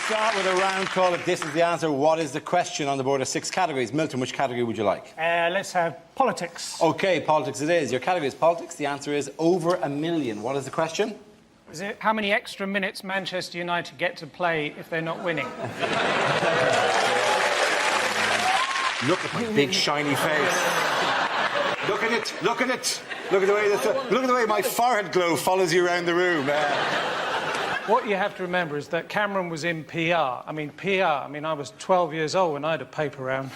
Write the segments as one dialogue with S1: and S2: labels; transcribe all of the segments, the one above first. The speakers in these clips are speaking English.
S1: start with a round call. If this is the answer, what is the question on the board of 6 categories? Milton, which category would you like?
S2: Let's have politics.
S1: OK, politics it is. Your category is politics. The answer is over a million. What is the question?
S2: Is it how many extra minutes Manchester United get to play if they're not winning?
S1: Look at my big shiny face. Look at it. Look at it. Look at the way my forehead glow follows you around the room.
S2: What you have to remember is that Cameron was in PR. I mean, I was 12 years old when I had a paper round.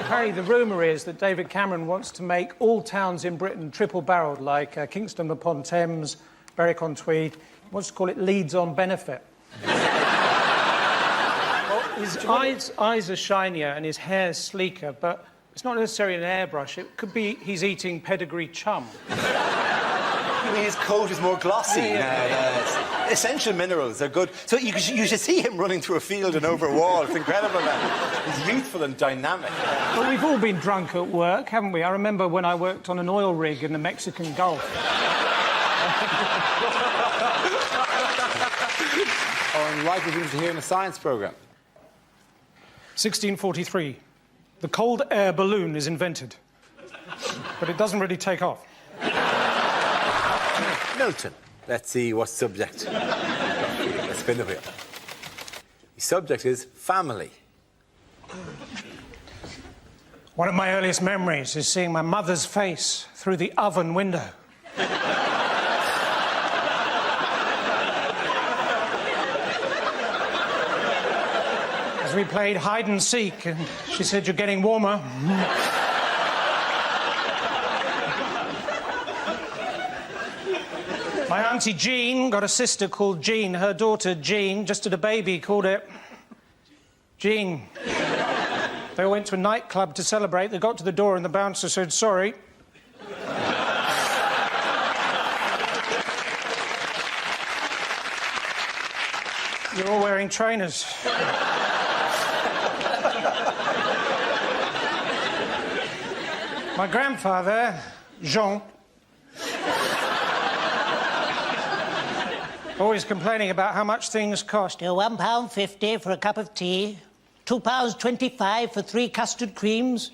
S2: Apparently, the rumour is that David Cameron wants to make all towns in Britain triple-barrelled, like Kingston upon Thames, Berwick-on-Tweed. He wants to call it Leeds-on-Benefit. Well, his eyes are shinier and his hair's sleeker, but it's not necessarily an airbrush. It could be he's eating pedigree chum.
S1: I mean, his coat is more glossy. Essential minerals are good. So you should see him running through a field and over a wall. It's incredible, man. He's youthful and dynamic.
S2: But we've all been drunk at work, haven't we? I remember when I worked on an oil rig in the Mexican Gulf.
S1: Or unlikely things to hear in a science programme.
S2: 1643. The cold air balloon is invented. But it doesn't really take off.
S1: Milton, let's see what subject. Let's spin the wheel. The subject is family.
S2: One of my earliest memories is seeing my mother's face through the oven window. As we played hide and seek, and she said, "You're getting warmer." My auntie Jean got a sister called Jean. Her daughter, Jean, just had a baby, called it Jean. They all went to a nightclub to celebrate. They got to the door and the bouncer said, "Sorry." You're all wearing trainers. My grandfather, Jean, always complaining about how much things cost.
S3: £1.50 for a cup of tea, £2.25 for 3 custard creams.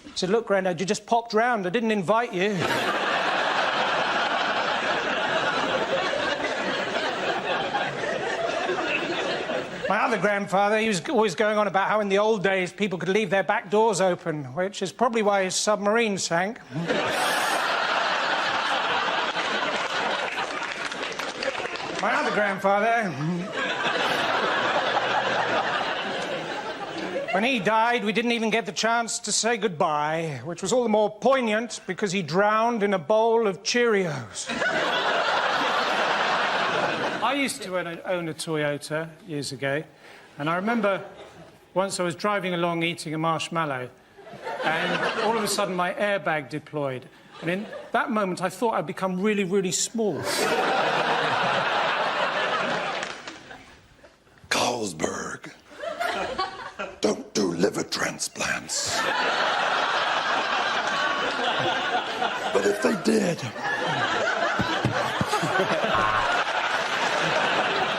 S2: I said, "Look, Grandad, you just popped round. I didn't invite you." My other grandfather, he was always going on about how in the old days people could leave their back doors open, which is probably why his submarine sank. My other grandfather, when he died, we didn't even get the chance to say goodbye, which was all the more poignant because he drowned in a bowl of Cheerios. I used to own a Toyota years ago, and I remember once I was driving along eating a marshmallow, and all of a sudden my airbag deployed. And in that moment, I thought I'd become really, really small.
S4: Carlsberg don't do liver transplants. But if they did...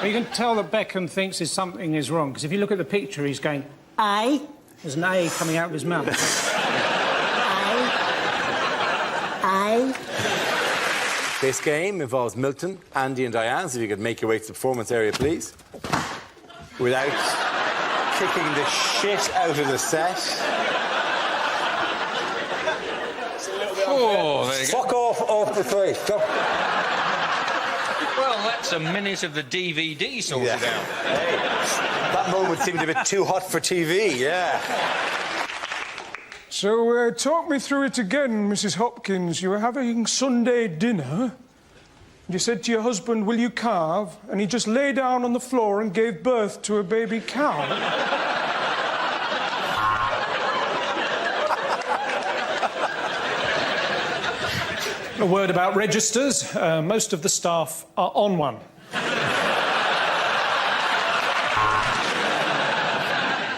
S2: Well, you can tell that Beckham thinks something is wrong, because if you look at the picture, he's going,
S3: I,
S2: there's an A coming out of his mouth.
S3: I...
S1: This game involves Milton, Andy and Diane, so if you could make your way to the performance area, please. Without kicking the shit out of the set.
S5: Oh, there you go.
S1: Fuck off the face.
S5: Well, that's a minute of the DVD sorted out.
S1: Hey, that moment seemed a bit too hot for TV, yeah.
S2: So, talk me through it again, Mrs. Hopkins. You were having Sunday dinner, and you said to your husband, "Will you carve?" And he just lay down on the floor and gave birth to a baby cow. A word about registers. Most of the staff are on one.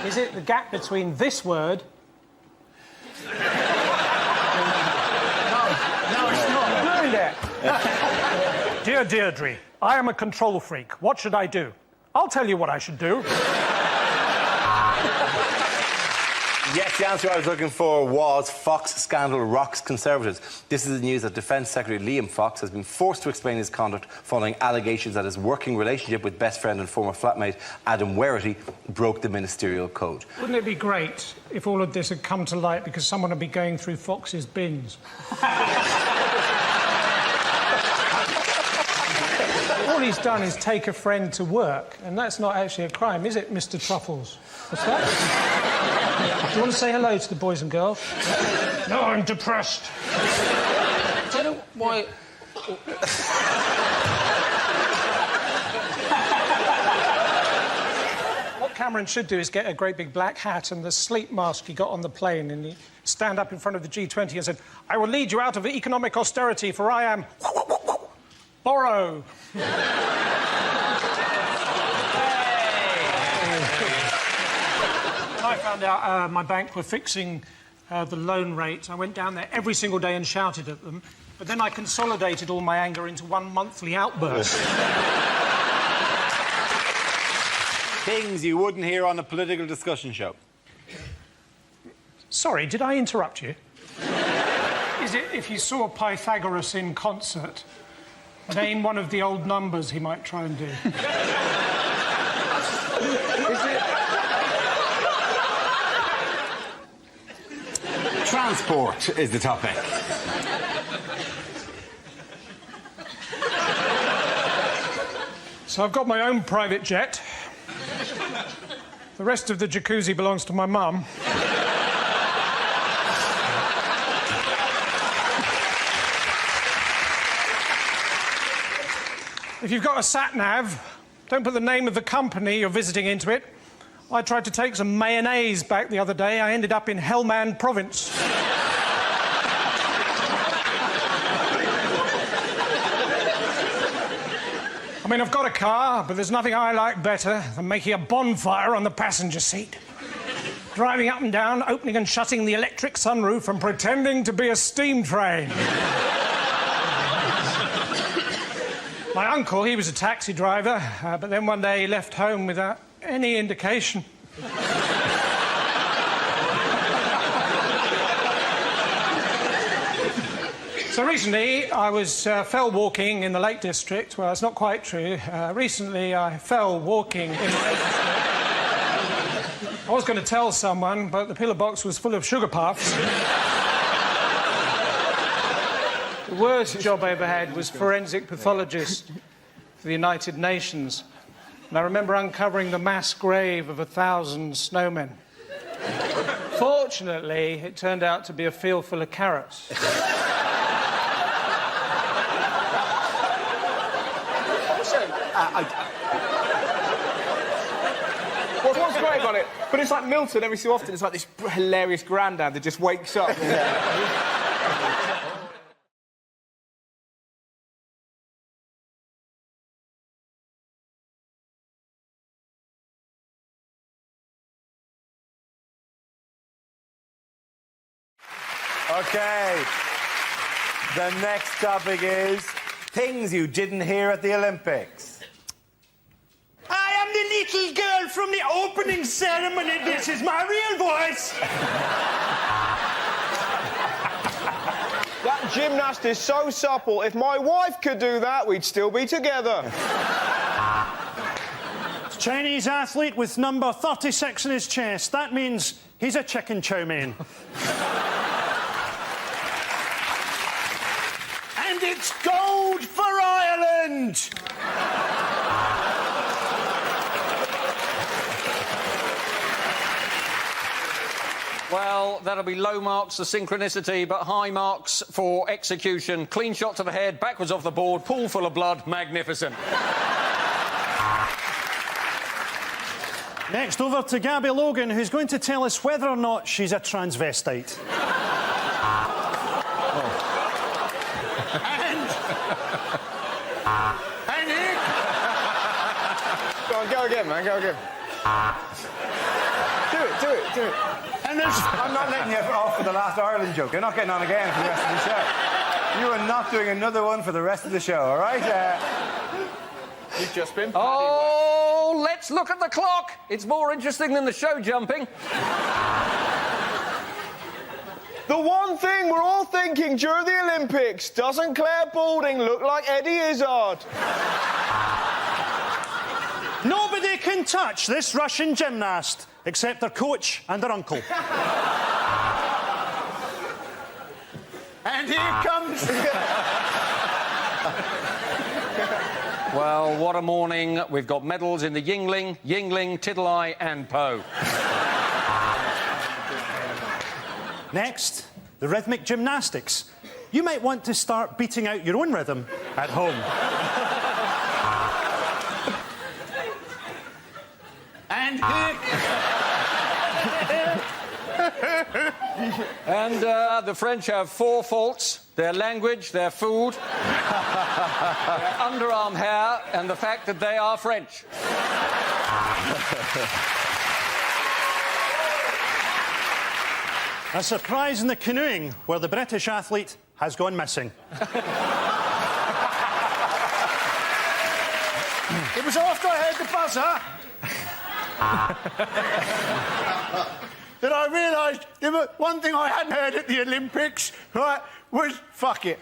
S2: Is it the gap between this word... No, it's not. Dear Deirdre, I am a control freak. What should I do? I'll tell you what I should do.
S1: Yes, the answer I was looking for was Fox scandal rocks Conservatives. This is the news that Defence Secretary Liam Fox has been forced to explain his conduct following allegations that his working relationship with best friend and former flatmate Adam Werrity broke the ministerial code.
S2: Wouldn't it be great if all of this had come to light because someone would be going through Fox's bins? All he's done is take a friend to work, and that's not actually a crime, is it, Mr. Truffles? What's that? Do you want to say hello to the boys and girls? No, I'm depressed.
S5: Do you know why...
S2: What Cameron should do is get a great big black hat and the sleep mask he got on the plane, and he stand up in front of the G20 and said, I will lead you out of economic austerity, for I am... Borrow. I found out my bank were fixing the loan rates. I went down there every single day and shouted at them, but then I consolidated all my anger into one monthly outburst.
S1: Things you wouldn't hear on a political discussion show.
S2: Sorry, did I interrupt you? Is it if you saw Pythagoras in concert, name one of the old numbers he might try and do?
S1: Transport is the topic.
S2: So I've got my own private jet. The rest of the jacuzzi belongs to my mum. If you've got a sat-nav, don't put the name of the company you're visiting into it. I tried to take some mayonnaise back the other day. I ended up in Helmand Province. I mean, I've got a car, but there's nothing I like better than making a bonfire on the passenger seat. Driving up and down, opening and shutting the electric sunroof and pretending to be a steam train. My uncle, he was a taxi driver, but then one day he left home without any indication. So recently, I was fell walking in the Lake District. Well, it's not quite true. Recently, I fell walking in the Lake District. I was going to tell someone, but the pillar box was full of sugar puffs. The worst job I ever had was forensic pathologist for the United Nations. And I remember uncovering the mass grave of 1,000 snowmen. Fortunately, it turned out to be a field full of carrots.
S6: What's great about it? But it's like Milton, every so often, it's like this hilarious grandad that just wakes up.
S1: OK. The next topic is things you didn't hear at the Olympics.
S7: I am the little girl from the opening ceremony. This is my real voice.
S6: That gymnast is so supple. If my wife could do that, we'd still be together.
S7: Chinese athlete with number 36 in his chest. That means he's a chicken chow mein. And it's gold for Ireland!
S5: Well, that'll be low marks for synchronicity, but high marks for execution. Clean shot to the head, backwards off the board, pool full of blood, magnificent.
S7: Next, over to Gabby Logan, who's going to tell us whether or not she's a transvestite.
S1: Hey, Nick!
S6: Go on, go again, man, go again. Do it.
S1: And I'm not letting you off for the last Ireland joke. You're not getting on again for the rest of the show. You are not doing another one for the rest of the show, all right?
S6: You've just been...
S5: Oh, let's look at the clock. It's more interesting than the show jumping.
S6: The one thing we're all thinking during the Olympics, doesn't Claire Balding look like Eddie Izzard?
S7: Nobody can touch this Russian gymnast except their coach and their uncle.
S8: And here comes...
S5: Well, what a morning. We've got medals in the Yingling, Tiddly and Poe.
S7: Next, the rhythmic gymnastics. You might want to start beating out your own rhythm at home.
S8: And here...
S5: And the French have 4 faults. Their language, their food, their underarm hair, and the fact that they are French.
S7: A surprise in the canoeing, where the British athlete has gone missing.
S8: It was after I heard the buzzer that I realised there was one thing I hadn't heard at the Olympics, right, was fuck it.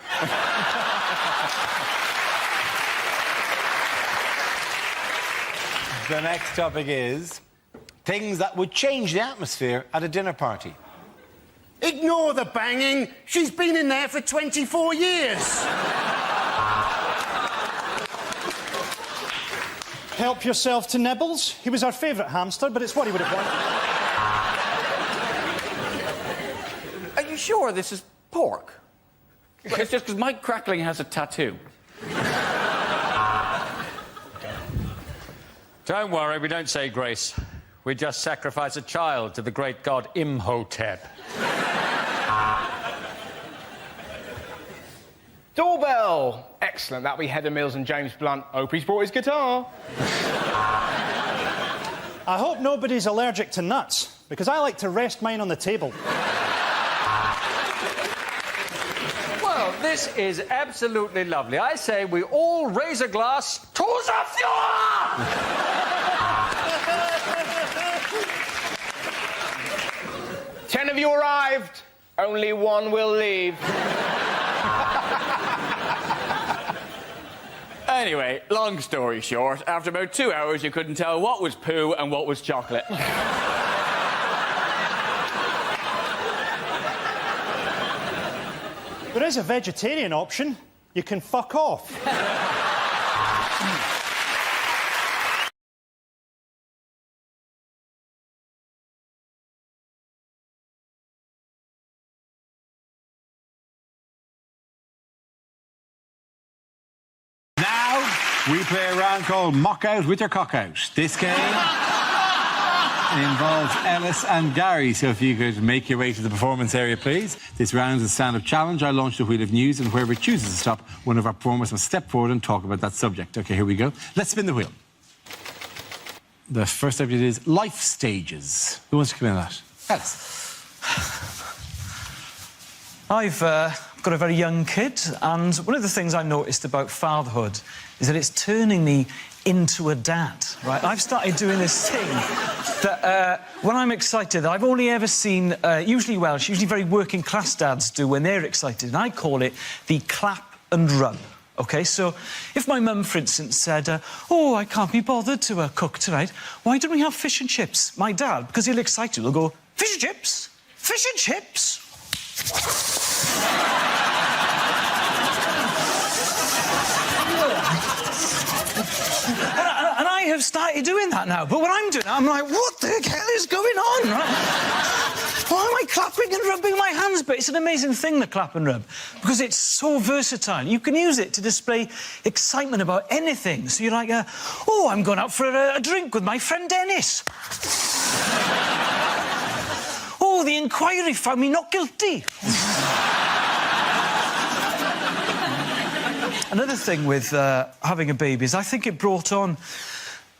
S1: The next topic is things that would change the atmosphere at a dinner party.
S8: Ignore the banging. She's been in there for 24 years.
S7: Help yourself to Nibbles. He was our favourite hamster, but it's what he would have wanted.
S9: Are you sure this is pork? It's just because Mike Crackling has a tattoo.
S5: Don't worry, we don't say grace. We just sacrifice a child to the great god Imhotep.
S6: Doorbell. Excellent. That'll be Heather Mills and James Blunt. Hope he's brought his guitar.
S7: I hope nobody's allergic to nuts, because I like to rest mine on the table.
S5: Well, this is absolutely lovely. I say we all raise a glass to the Fuhrer!
S6: 10 of you arrived. Only one will leave.
S9: Anyway, long story short, after about 2 hours, you couldn't tell what was poo and what was chocolate.
S7: There is a vegetarian option. You can fuck off.
S1: Now, we play a round called Mock Out with your Cock Out. This game involves Ellis and Gary, so if you could make your way to the performance area, please. This round is a stand-up challenge. I launch the wheel of news, and whoever chooses to stop, one of our performers must step forward and talk about that subject. OK, here we go. Let's spin the wheel. The first subject is life stages. Who wants to come in on that? Ellis.
S10: I've got a very young kid, and one of the things I noticed about fatherhood is that it's turning me into a dad, right? I've started doing this thing that when I'm excited, I've only ever seen, usually Welsh, usually very working-class dads do when they're excited, and I call it the clap and rub. OK, so if my mum, for instance, said, oh, I can't be bothered to cook tonight, why don't we have fish and chips? My dad, because he'll excited, will go, fish and chips? Fish and chips? And I have started doing that now. But when I'm doing it, I'm like, what the hell is going on? Right? Why am I clapping and rubbing my hands? But it's an amazing thing, the clap and rub, because it's so versatile. You can use it to display excitement about anything. So you're like, oh, I'm going out for a drink with my friend Dennis. Oh, the inquiry found me not guilty. Another thing with having a baby is I think it brought on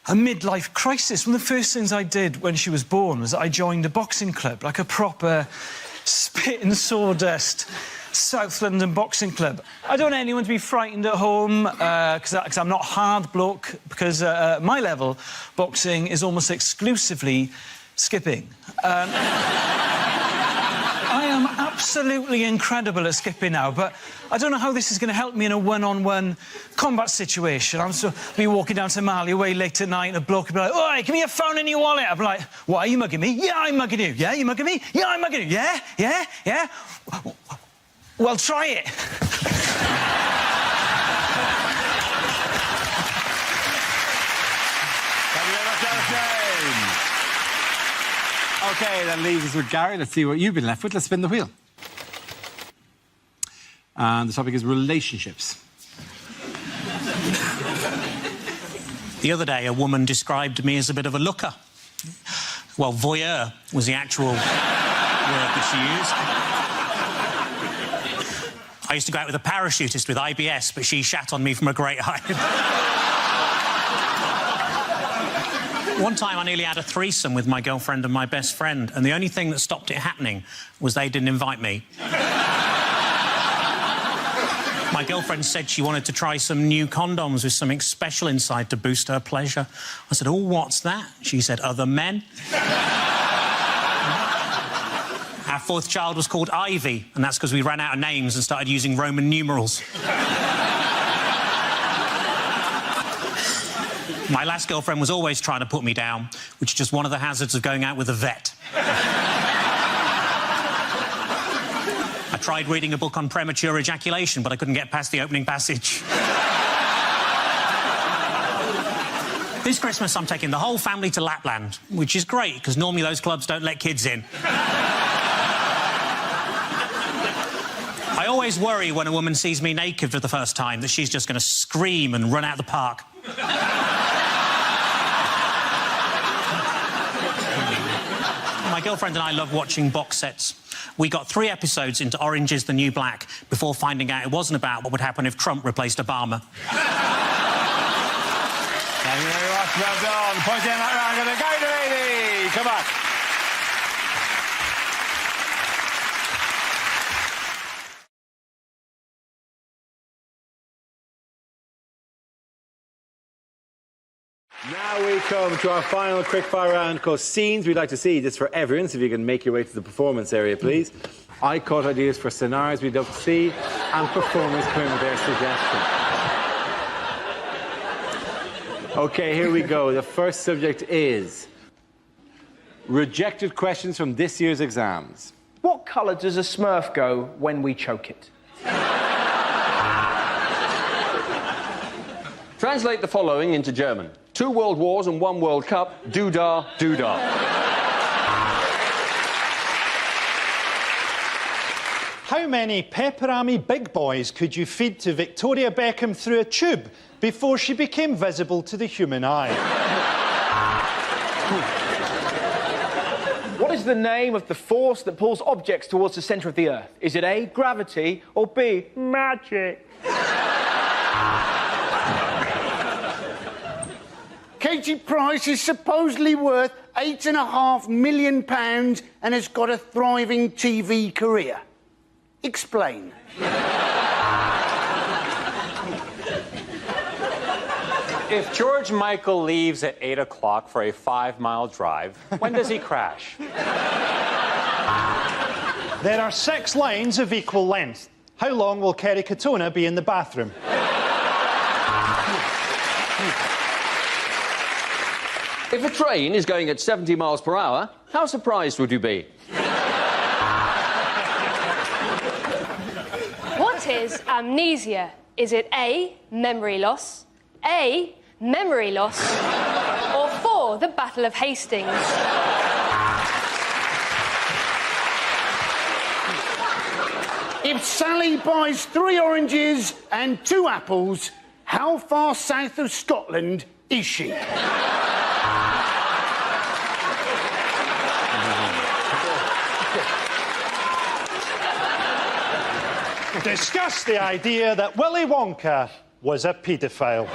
S10: a midlife crisis. One of the first things I did when she was born was I joined a boxing club, like a proper spit and sawdust South London Boxing Club. I don't want anyone to be frightened at home, because I'm not hard bloke, because at my level, boxing is almost exclusively skipping. I am absolutely incredible at skipping now, but I don't know how this is going to help me in a one-on-one combat situation. I'm so be walking down to Marley Way late at night and a bloke will be like, "Oi, give me your phone in your wallet." I'll be like, "What, are you mugging me?" "Yeah, I'm mugging you." "Yeah, you mugging me?" "Yeah, I'm mugging you." "Yeah, yeah, yeah." "Well, try it."
S1: Thank you very much, James. OK, that leaves us with Gary. Let's see what you've been left with. Let's spin the wheel. And the topic is relationships.
S11: The other day, a woman described me as a bit of a looker. Well, voyeur was the actual word that she used. I used to go out with a parachutist with IBS, but she shat on me from a great height. One time I nearly had a threesome with my girlfriend and my best friend, and the only thing that stopped it happening was they didn't invite me. My girlfriend said she wanted to try some new condoms with something special inside to boost her pleasure. I said, "Oh, what's that?" She said, "Other men." Our fourth child was called Ivy, and that's because we ran out of names and started using Roman numerals. My last girlfriend was always trying to put me down, which is just one of the hazards of going out with a vet. I tried reading a book on premature ejaculation, but I couldn't get past the opening passage. This Christmas, I'm taking the whole family to Lapland, which is great, because normally those clubs don't let kids in. I always worry when a woman sees me naked for the first time that she's just going to scream and run out the park. My girlfriend and I love watching box sets. We got 3 episodes into Orange is the New Black before finding out it wasn't about what would happen if Trump replaced Obama.
S1: Thank you very much. Well done. Point in that round to the Garden Lady. Come on. Now we come to our final quickfire round called Scenes We'd Like to See. This is for everyone, so if you can make your way to the performance area, please. I caught ideas for scenarios we'd love to see, and performers come in with their suggestions. OK, here we go. The first subject is rejected questions from this year's exams.
S6: What colour does a Smurf go when we choke it?
S5: Translate the following into German. 2 World Wars and 1 World Cup. Doo-dah, doo-dah.
S7: How many Pepperami big boys could you feed to Victoria Beckham through a tube before she became visible to the human eye?
S6: What is the name of the force that pulls objects towards the centre of the Earth? Is it A, gravity, or B, magic?
S8: Katie Price is supposedly worth £8.5 million and has got a thriving TV career. Explain.
S12: If George Michael leaves at 8 o'clock for a 5-mile drive, when does he crash?
S7: There are 6 lines of equal length. How long will Kerry Katona be in the bathroom?
S5: If a train is going at 70 miles per hour, how surprised would you be?
S13: What is amnesia? Is it A, memory loss, A, memory loss, or 4, the Battle of Hastings?
S8: If Sally buys 3 oranges and 2 apples, how far south of Scotland is she?
S7: Discuss the idea that Willy Wonka was a paedophile.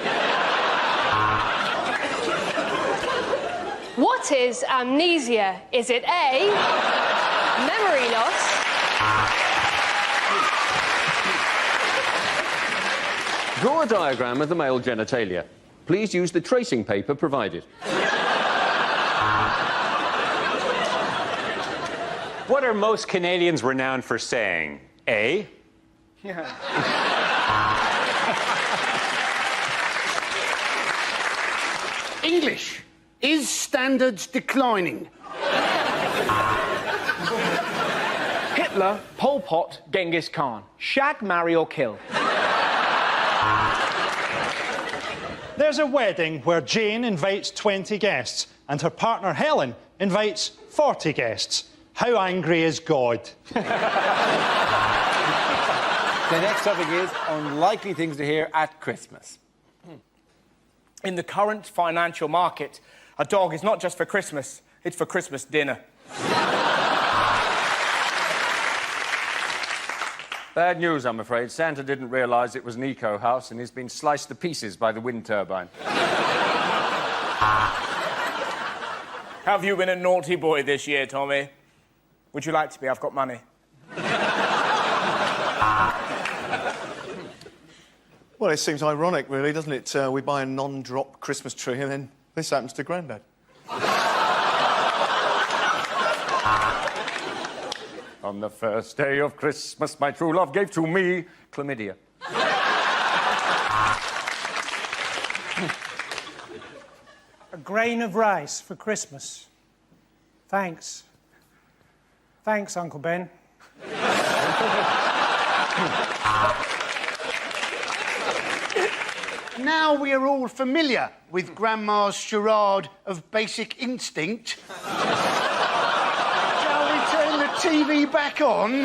S13: What is amnesia? Is it A, memory loss,
S5: Draw a diagram of the male genitalia. Please use the tracing paper provided.
S12: What are most Canadians renowned for saying? A.
S8: English. Is standards declining?
S6: Hitler, Pol Pot, Genghis Khan. Shag, marry or kill.
S7: There's a wedding where Jane invites 20 guests and her partner Helen invites 40 guests. How angry is God?
S1: The next topic is unlikely things to hear at Christmas.
S6: In the current financial market, a dog is not just for Christmas, it's for Christmas dinner.
S5: Bad news, I'm afraid. Santa didn't realise it was an eco-house and he's been sliced to pieces by the wind turbine.
S6: Have you been a naughty boy this year, Tommy? Would you like to be? I've got money.
S14: Well, it seems ironic, really, doesn't it? We buy a non-drop Christmas tree and then this happens to Grandad.
S5: On the first day of Christmas, my true love gave to me chlamydia.
S2: A grain of rice for Christmas. Thanks. Thanks, Uncle Ben.
S8: Now we are all familiar with Grandma's charade of basic instinct. Shall we turn the TV back on?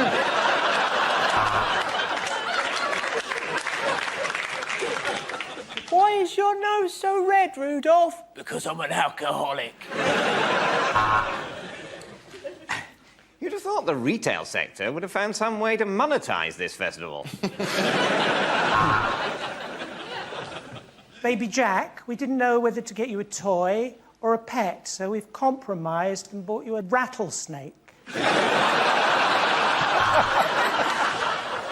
S6: Why is your nose so red, Rudolph? Because I'm an alcoholic.
S15: You'd have thought the retail sector would have found some way to monetize this festival.
S2: Baby Jack, we didn't know whether to get you a toy or a pet, so we've compromised and bought you a rattlesnake.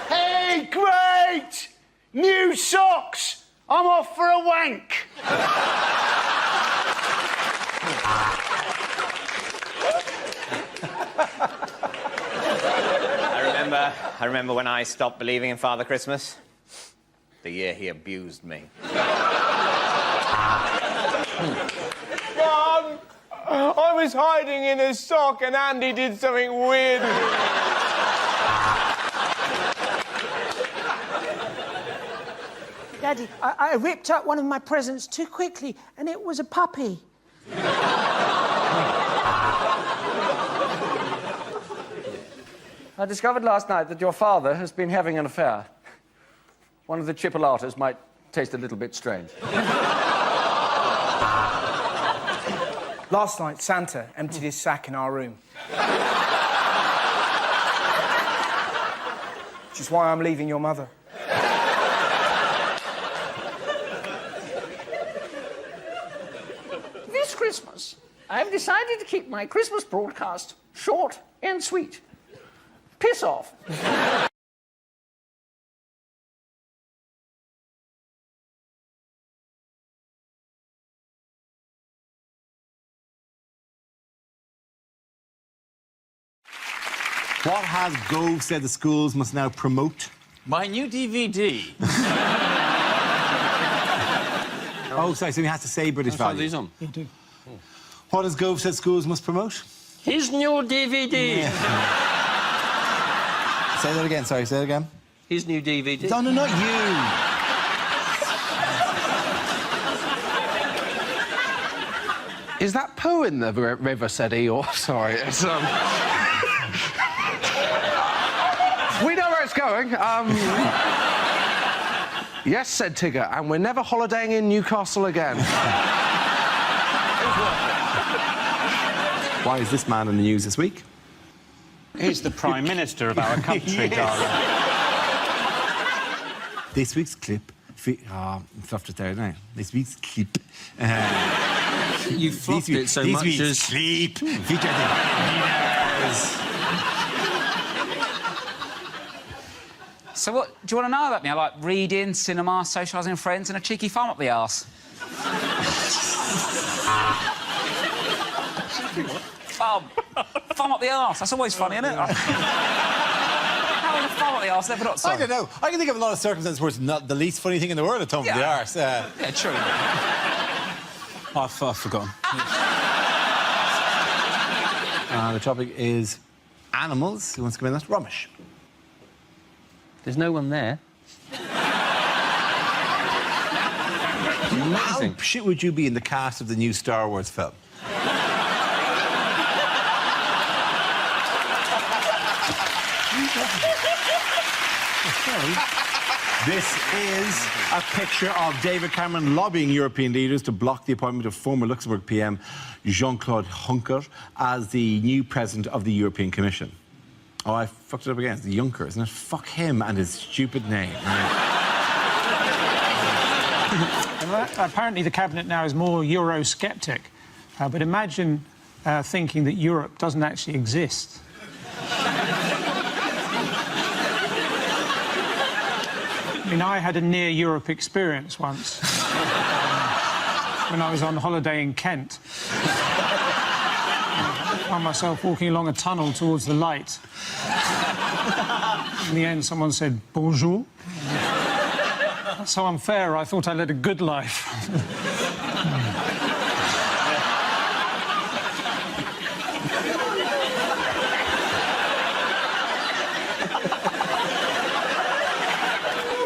S8: Hey, great! New socks! I'm off for a wank.
S15: I remember when I stopped believing in Father Christmas. The year he abused me.
S6: Mum! I was hiding in a sock and Andy did something weird.
S2: Daddy, I ripped up one of my presents too quickly, and it was a puppy.
S5: I discovered last night that your father has been having an affair. One of the chipolatas might taste a little bit strange.
S6: Last night, Santa emptied his sack in our room. Which is why I'm leaving your mother.
S5: This Christmas, I've decided to keep my Christmas broadcast short and sweet. Piss off.
S1: What has Gove said the schools must now promote?
S9: My new DVD.
S1: Oh, sorry, so he has to say British value.
S5: These on.
S2: You do.
S1: What has Gove said schools must promote?
S5: His new DVD.
S1: Yeah. Say that again, sorry, say it again.
S5: His new DVD.
S1: No, not you.
S16: Is that poo in the river, said he, or... Sorry, it's, We know where it's going. Yes, said Tigger, and we're never holidaying in Newcastle again.
S1: Why is this man in the news this week?
S12: He's the Prime Minister of our country, darling.
S1: This week's clip... I'm fluffed it there now. This week's clip...
S5: You fluffed it so much
S1: week's
S5: as...
S1: clip featured the
S17: So what do you want to know about me? I like reading, cinema, socialising with friends and a cheeky farm up the arse. Farm up the arse. That's always funny, isn't it? How would a farm up the arse never not so?
S1: I don't know. I can think of a lot of circumstances where it's not the least funny thing in the world at home with the arse.
S17: Yeah, true.
S1: I've forgotten. The topic is animals. Who wants to come in? That's Romish.
S12: There's no one there.
S1: How shit would you be in the cast of the new Star Wars film? This is a picture of David Cameron lobbying European leaders to block the appointment of former Luxembourg PM Jean-Claude Juncker as the new president of the European Commission. Oh, I fucked it up again. It's Juncker, isn't it? Fuck him and his stupid name.
S2: Apparently the cabinet now is more Eurosceptic. But imagine thinking that Europe doesn't actually exist. I mean, I had a near-Europe experience once when I was on holiday in Kent. I found myself walking along a tunnel towards the light. In the end, someone said, bonjour. That's so unfair, I thought I led a good life.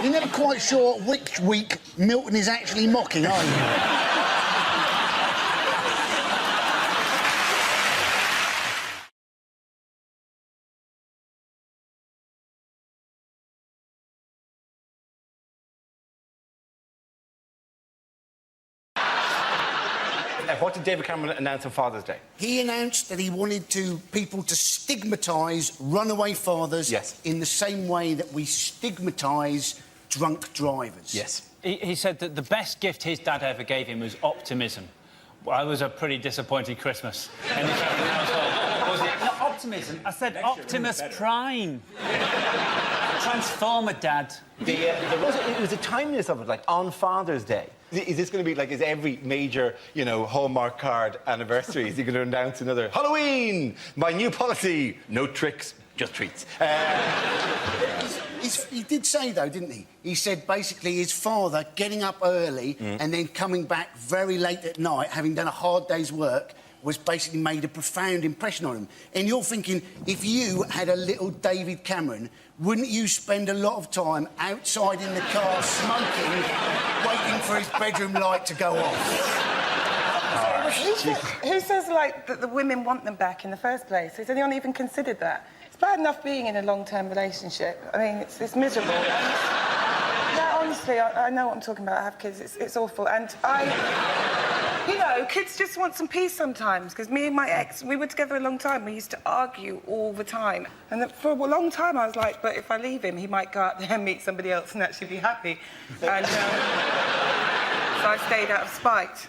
S8: You're never quite sure which week Milton is actually mocking, are you?
S1: What did David Cameron announce on Father's Day?
S8: He announced that he wanted people to stigmatise runaway fathers in the same way that we stigmatise drunk drivers.
S1: Yes.
S18: He said that the best gift his dad ever gave him was optimism. Well, I was a pretty disappointed Christmas. And was it not optimism? I said Optimus Prime. Transformer Dad.
S1: It was the timeliness of it, like, on Father's Day. Is this going to be, like, is every major, you know, Hallmark card anniversary, is he going to announce another Halloween, my new policy, no tricks, just treats?
S8: He did say, though, didn't he? He said, basically, his father getting up early and then coming back very late at night, having done a hard day's work, was basically made a profound impression on him. And you're thinking, if you had a little David Cameron, wouldn't you spend a lot of time outside in the car smoking, waiting for his bedroom light to go off?
S19: Who says, like, that the women want them back in the first place? Has anyone even considered that? It's bad enough being in a long-term relationship. I mean, it's miserable. Yeah, honestly, I know what I'm talking about. I have kids. It's awful. And you know, kids just want some peace sometimes, because me and my ex, we were together a long time. We used to argue all the time. And for a long time, I was like, but if I leave him, he might go out there and meet somebody else and actually be happy. And so I stayed out of spite.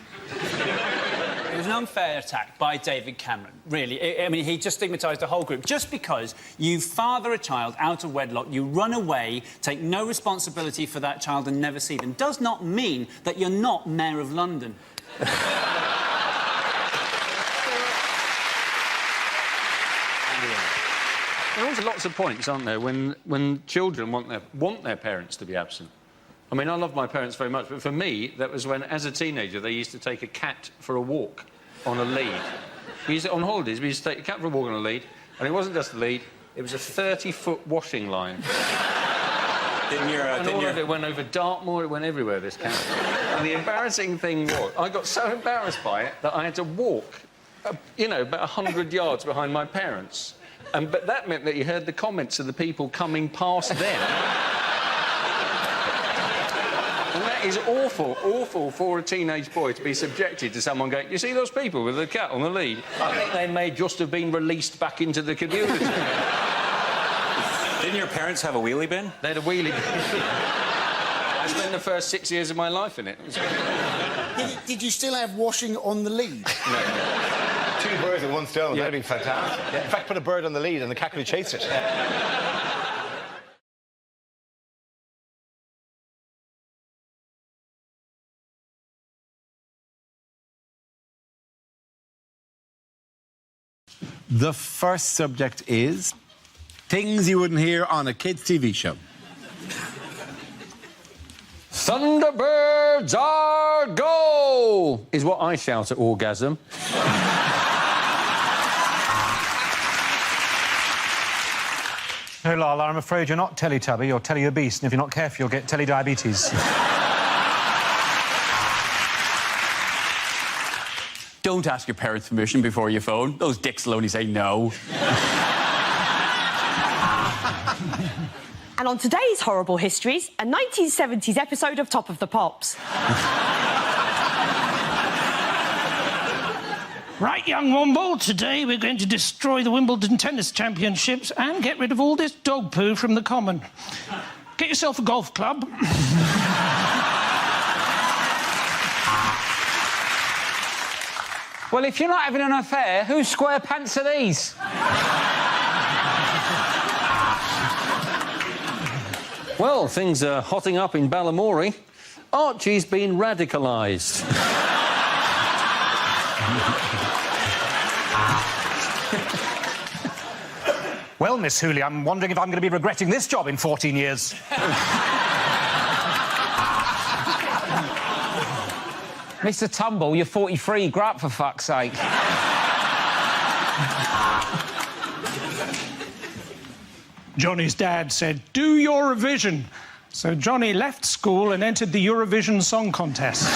S18: It was an unfair attack by David Cameron, really. I mean, he just stigmatised the whole group. Just because you father a child out of wedlock, you run away, take no responsibility for that child and never see them, does not mean that you're not Mayor of London.
S5: There are lots of points, aren't there, when children want their parents to be absent. I mean, I love my parents very much, but for me, that was when, as a teenager, they used to take a cat for a walk on a lead. On holidays, we used to take a cat for a walk on a lead, and it wasn't just a lead, it was a 30-foot washing line. And all of it went over Dartmoor, it went everywhere, this cat. And the embarrassing thing was, I got so embarrassed by it that I had to walk, you know, about 100 yards behind my parents. But that meant that you heard the comments of the people coming past them. And that is awful, awful for a teenage boy to be subjected to someone going, you see those people with the cat on the lead? I think they may just have been released back into the community.
S12: Didn't your parents have a wheelie bin?
S5: They had a wheelie bin. I spent the first 6 years of my life in it.
S8: Did you still have washing on the lead?
S1: No. 2 birds with 1 stone, that'd be fantastic. In fact, put a bird on the lead and the cat could chase it. The first subject is things you wouldn't hear on a kids' TV show.
S5: Thunderbirds are go! Is what I shout at orgasm.
S10: No, Lala, I'm afraid you're not Teletubby, you're Teleobese, and if you're not careful, you'll get telediabetes.
S9: Don't ask your parents' permission before you phone. Those dicks will only say no.
S20: And on today's Horrible Histories, a 1970s episode of Top of the Pops.
S2: Right, young Womble, today we're going to destroy the Wimbledon Tennis Championships and get rid of all this dog poo from the common. Get yourself a golf club.
S17: Well, if you're not having an affair, whose square pants are these?
S5: Well, things are hotting up in Balamory. Archie's been radicalised.
S10: Well, Miss Hooley, I'm wondering if I'm going to be regretting this job in 14 years.
S17: Mr. Tumble, you're 43. Grow up, for fuck's sake.
S2: Johnny's dad said, do Eurovision. So Johnny left school and entered the Eurovision Song Contest.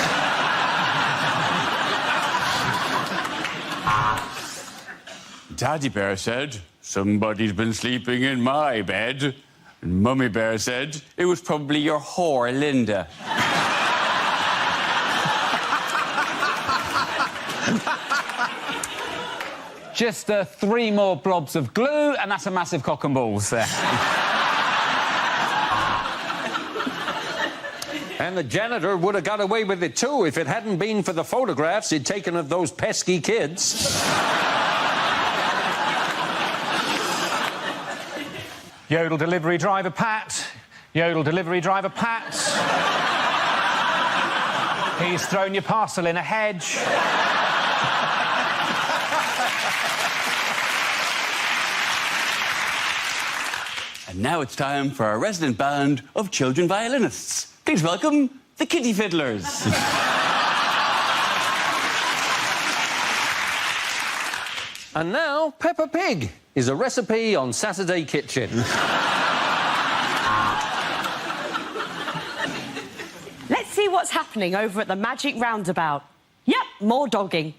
S9: Daddy Bear said, somebody's been sleeping in my bed. And Mummy Bear said, it was probably your whore, Linda.
S17: Just 3 more blobs of glue, and that's a massive cock and balls there.
S5: And the janitor would have got away with it too if it hadn't been for the photographs he'd taken of those pesky kids.
S10: Yodel delivery driver Pat. Yodel delivery driver Pat. He's thrown your parcel in a hedge.
S9: And now it's time for our resident band of children violinists. Please welcome the Kitty Fiddlers.
S5: And now, Peppa Pig is a recipe on Saturday Kitchen.
S20: Let's see what's happening over at the Magic Roundabout. Yep, more dogging.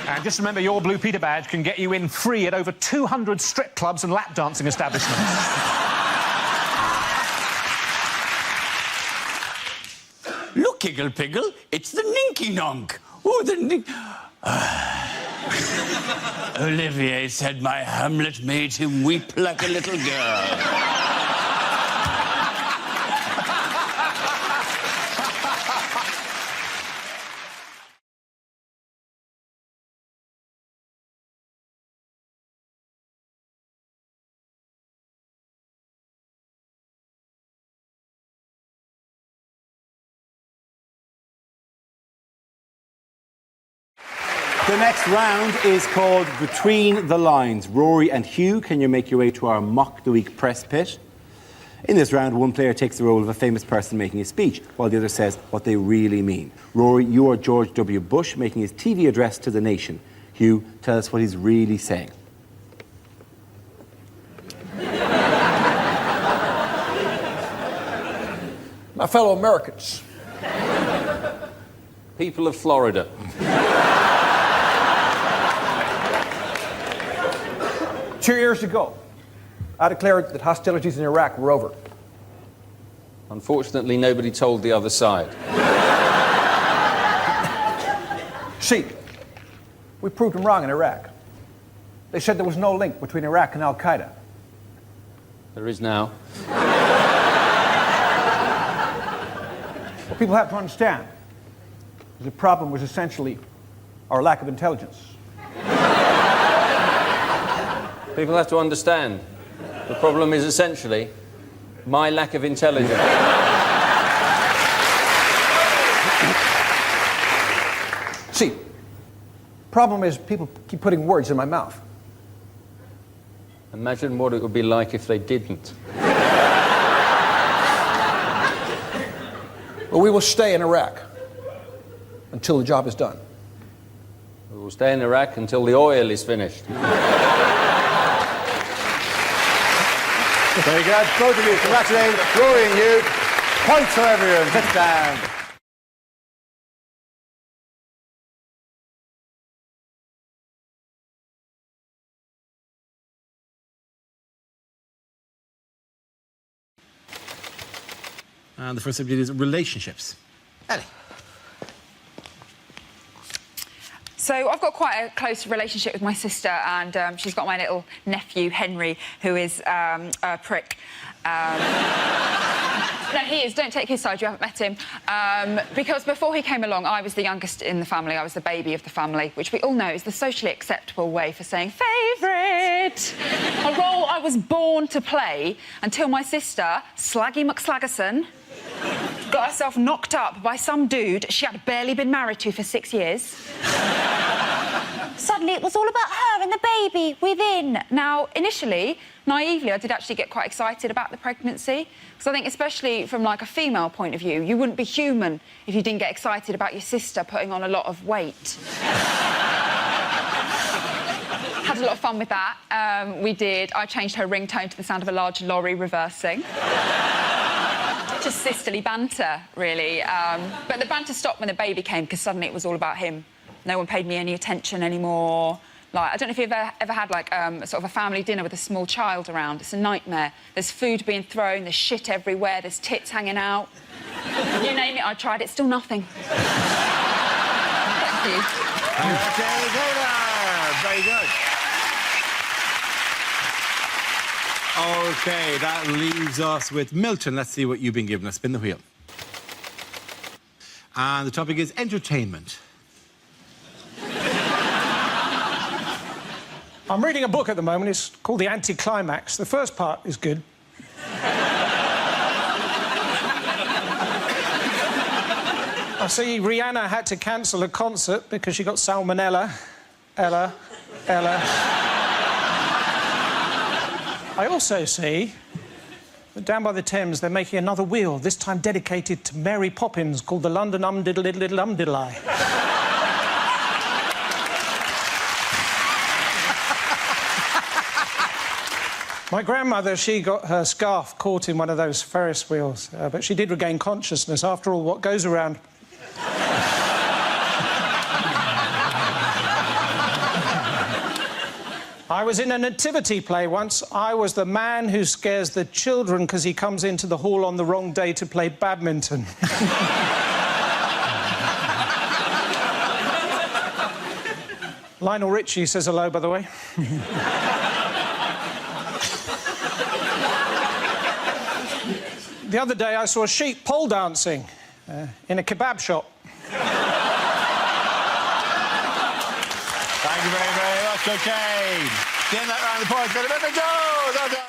S10: And just remember, your Blue Peter badge can get you in free at over 200 strip clubs and lap dancing establishments.
S9: Look, Giggle Piggle, it's the Ninky Nonk. Oh, the Olivier said my Hamlet made him weep like a little girl.
S1: The next round is called Between the Lines. Rory and Hugh, can you make your way to our Mock the Week press pit? In this round, one player takes the role of a famous person making a speech, while the other says what they really mean. Rory, you are George W. Bush making his TV address to the nation. Hugh, tell us what he's really saying.
S21: My fellow Americans.
S5: People of Florida.
S21: 2 years ago, I declared that hostilities in Iraq were over.
S5: Unfortunately, nobody told the other side.
S21: See, we proved them wrong in Iraq. They said there was no link between Iraq and Al-Qaeda.
S5: There is now.
S21: What people have to understand is the problem was essentially our lack of intelligence.
S5: People have to understand. The problem is essentially my lack of intelligence.
S21: See, Problem is, people keep putting words in my mouth.
S12: Imagine what it would be like if they didn't.
S21: Well, we will stay in Iraq until the job is done.
S12: We will stay in Iraq until the oil is finished.
S1: Very good. Both of you, congratulations. Rory and you. Points for everyone. Sit down. And the first subject is relationships. Ellie.
S4: So I've got quite a close relationship with my sister, and she's got my little nephew, Henry, who is a prick. No, he is. Don't take his side. You haven't met him. Because before he came along, I was the youngest in the family. I was the baby of the family, which we all know is the socially acceptable way for saying favourite. A role I was born to play until my sister, Slaggy McSlaggerson, got herself knocked up by some dude she had barely been married to for 6 years. Suddenly, it was all about her and the baby within. Now, initially, naively, I did actually get quite excited about the pregnancy. Because I think, especially from, like, a female point of view, you wouldn't be human if you didn't get excited about your sister putting on a lot of weight. Had a lot of fun with that. We did. I changed her ringtone to the sound of a large lorry reversing. Just sisterly banter, really. But the banter stopped when the baby came, because suddenly it was all about him. No one paid me any attention anymore. Like, I don't know if you've ever had, like, sort of a family dinner with a small child around. It's a nightmare. There's food being thrown, there's shit everywhere, there's tits hanging out. You name it, I tried it, still nothing. Thank you.
S1: Okay, very good. OK, that leaves us with Milton. Let's see what you've been given. Let's spin the wheel. And the topic is entertainment.
S2: I'm reading a book at the moment. It's called The Anticlimax. The first part is good. I see Rihanna had to cancel a concert because she got salmonella. Ella. I also see that down by the Thames they're making another wheel, this time dedicated to Mary Poppins, called the London Umdiddle-Diddle-Umdiddle-I. My grandmother, she got her scarf caught in one of those Ferris wheels, but she did regain consciousness. After all, what goes around... I was in a nativity play once. I was the man who scares the children because he comes into the hall on the wrong day to play badminton. Lionel Richie says hello, by the way. The other day I saw a sheep pole dancing in a kebab shop.
S1: Thank you very, very much. OK. Getting that round the point. Let it go. Well done.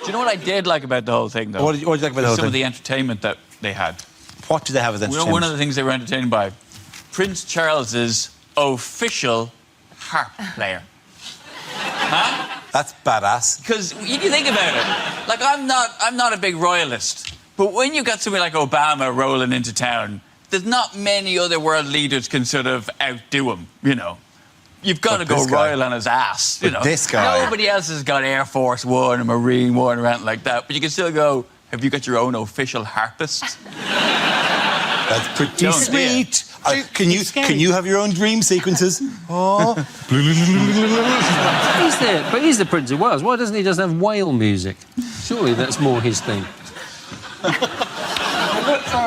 S9: Do you know what I did like about the whole thing, though?
S1: What did you like about the whole
S9: Some of
S1: thing?
S9: the entertainment that they had.
S1: What did they have as entertainment?
S9: One of the things they were entertained by, Prince Charles's official harp player. Huh?
S1: That's badass.
S9: Because you think about it, like, I'm not a big royalist, but when you've got somebody like Obama rolling into town, there's not many other world leaders can sort of outdo him, you know. You've got to go royal on his ass, you know.
S1: This guy.
S9: Nobody else has got Air Force One or Marine One or anything like that, but you can still go, have you got your own official harpist?
S1: That's pretty sweet. Can you have your own dream sequences? Oh.
S12: But he's the Prince of Wales. Why doesn't he just have whale music? Surely that's more his thing.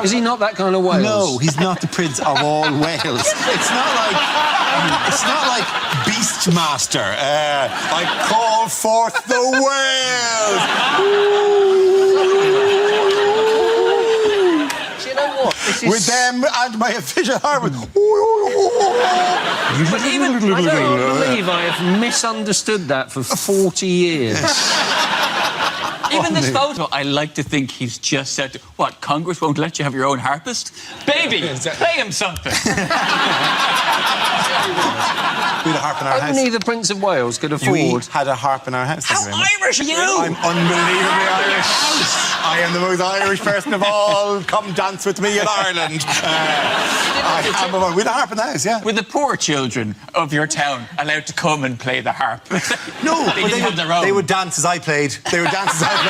S12: Is he not that kind of Wales?
S1: No, he's not the Prince of all Wales. It's not like Beastmaster. I call forth the whales.
S12: Do you know what?
S3: with them and my official harp.
S5: But even, I don't believe I have misunderstood that for 40 years.
S9: Even this photo, I like to think he's just said, what, Congress won't let you have your own harpist? Baby, play him something.
S3: We had a harp in our house.
S5: Only the Prince of Wales could afford.
S3: We had a harp in our house.
S9: How Irish are you?
S3: I'm unbelievably Irish. I am the most Irish person of all. Come dance with me in Ireland. We had a harp in the house, yeah.
S9: Were the poor children of your town allowed to come and play the harp?
S3: No,
S9: they didn't have their own.
S3: They would dance as I played. They would dance as I played.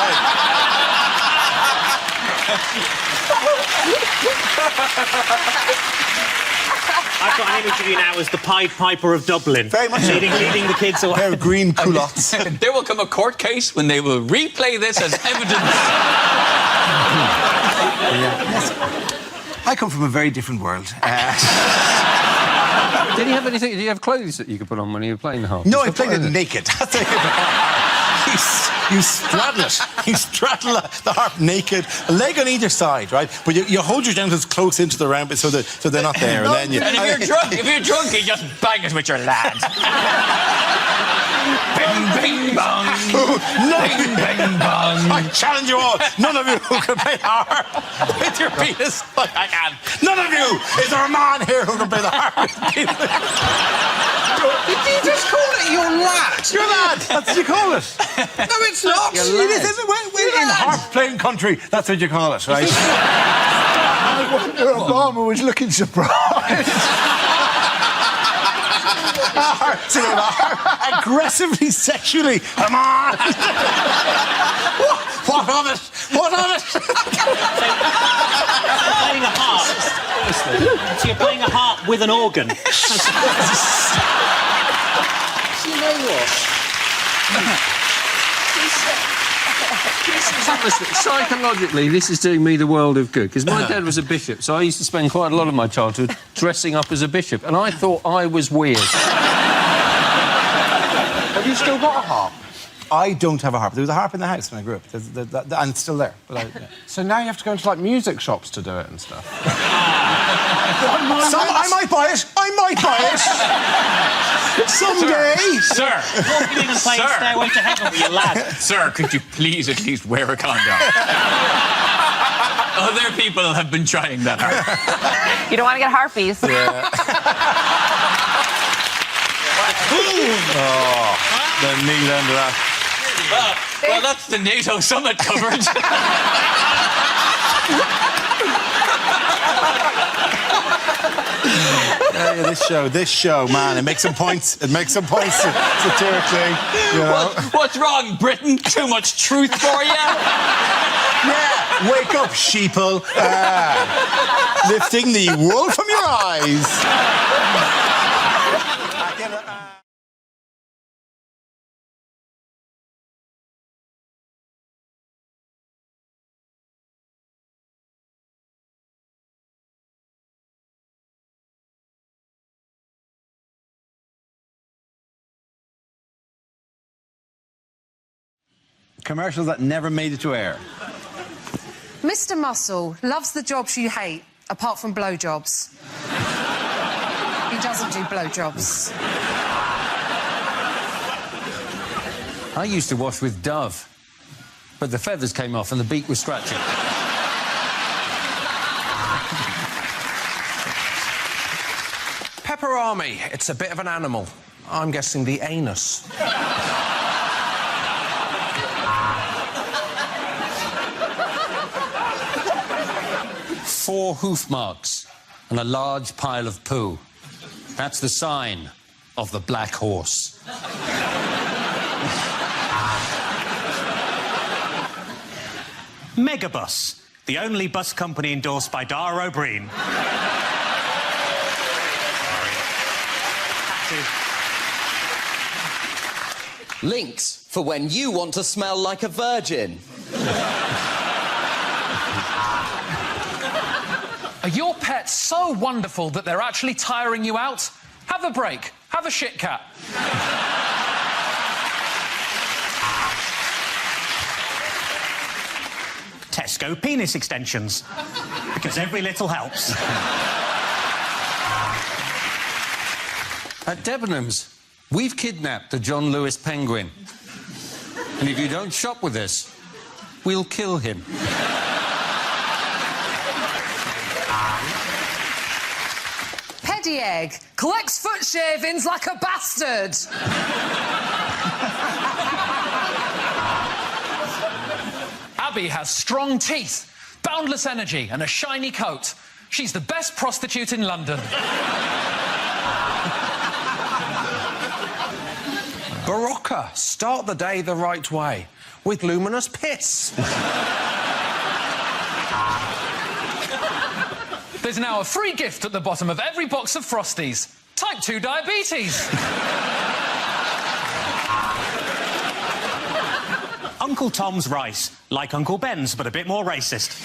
S11: I've got an image of you now as the Pied Piper of Dublin.
S3: Very much
S11: leading the kids away.
S3: They're green culottes.
S9: There will come a court case when they will replay this as evidence.
S3: Yes. I come from a very different world.
S5: Did he have anything? Did you have clothes that you could put on when you were playing the harp?
S3: No, I played it naked. You straddle it. You straddle the harp naked, a leg on either side, right? But you hold your genitals close into the round bit so they're not there. And then you.
S9: And if you're drunk, you just bang it with your lad. Bing, bing, bong. Bing, bing, bong.
S3: I challenge you all. None of you who can play the harp with your penis like I can. None of you. Is there a man here who can play the harp with his penis?
S16: Did you just call it your lad?
S3: Your lad. That's what you call it.
S16: No, it's not.
S3: It is. We're in harp-playing country. That's what you call it, right?
S22: I wonder Obama was looking surprised.
S3: Aggressively sexually. Come on. What of it? What of it?
S11: Playing a harp. So you're playing a harp with an organ.
S5: You know what? Psychologically, this is doing me the world of good, because my dad was a bishop, so I used to spend quite a lot of my childhood dressing up as a bishop, and I thought I was weird.
S3: Have you still got a harp? I don't have a harp. There was a harp in the house when I grew up, and it's still there. But
S16: So now you have to go into, like, music shops to do it and stuff.
S3: I might buy it. I might buy it. Someday.
S9: Sir.
S11: Walking in and playing Stairway to Heaven with your lad.
S9: Sir, could you please at least wear a condom? Other people have been trying that harp.
S4: You don't want to get harpies.
S3: Yeah. Oh, the neat end of that.
S9: Well, that's the NATO summit covered.
S3: This show, man, it makes some points. It makes some points satirically. You know?
S9: What's wrong, Britain? Too much truth for you?
S3: Yeah, wake up, sheeple. Lifting the wool from your eyes. Commercials that never made it to air.
S23: Mr. Muscle loves the jobs you hate, apart from blowjobs. He doesn't do blowjobs.
S5: I used to wash with Dove, but the feathers came off and the beak was scratching.
S16: Pepperami. It's a bit of an animal. I'm guessing the anus.
S5: 4 hoof marks and a large pile of poo. That's the sign of the black horse.
S11: Megabus, the only bus company endorsed by Dara O'Brien.
S24: Links for when you want to smell like a virgin.
S25: Are your pets so wonderful that they're actually tiring you out? Have a break. Have a shit cat.
S11: Test Tesco penis extensions. Because every little helps.
S5: At Debenhams, we've kidnapped the John Lewis penguin. And if you don't shop with us, we'll kill him.
S23: Peddy Egg collects foot shavings like a bastard.
S25: Abby has strong teeth, boundless energy, and a shiny coat. She's the best prostitute in London.
S16: Barocca, start the day the right way with luminous piss.
S25: There's now a free gift at the bottom of every box of Frosties. Type 2 diabetes.
S11: Uncle Tom's rice, like Uncle Ben's, but a bit more racist.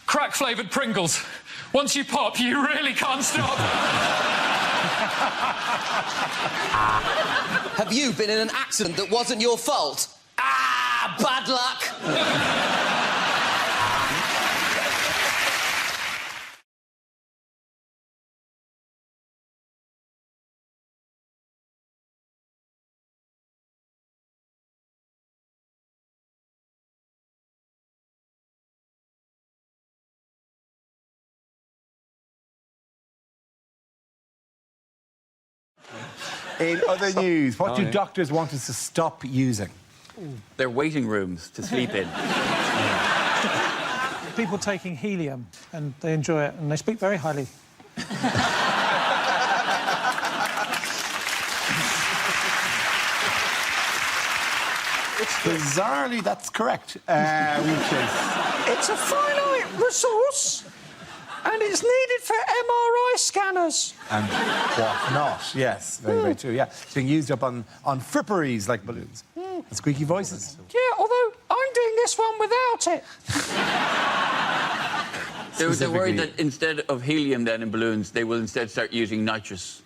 S25: Crack-flavoured Pringles. Once you pop, you really can't stop.
S24: Have you been in an accident that wasn't your fault? Ah, bad luck!
S3: In other news, what do doctors want us to stop using?
S9: Their waiting rooms to sleep in.
S2: People taking helium, and they enjoy it, and they speak very highly.
S3: Bizarrely, that's correct. Which is...
S16: It's a finite resource, and it's needed for MRI scanners.
S3: And what not? Yes, very, very true, yeah. It's being used up on fripperies like balloons. And squeaky voices.
S16: Yeah, although I'm doing this one without it.
S9: They're worried that instead of helium then in balloons, they will instead start using nitrous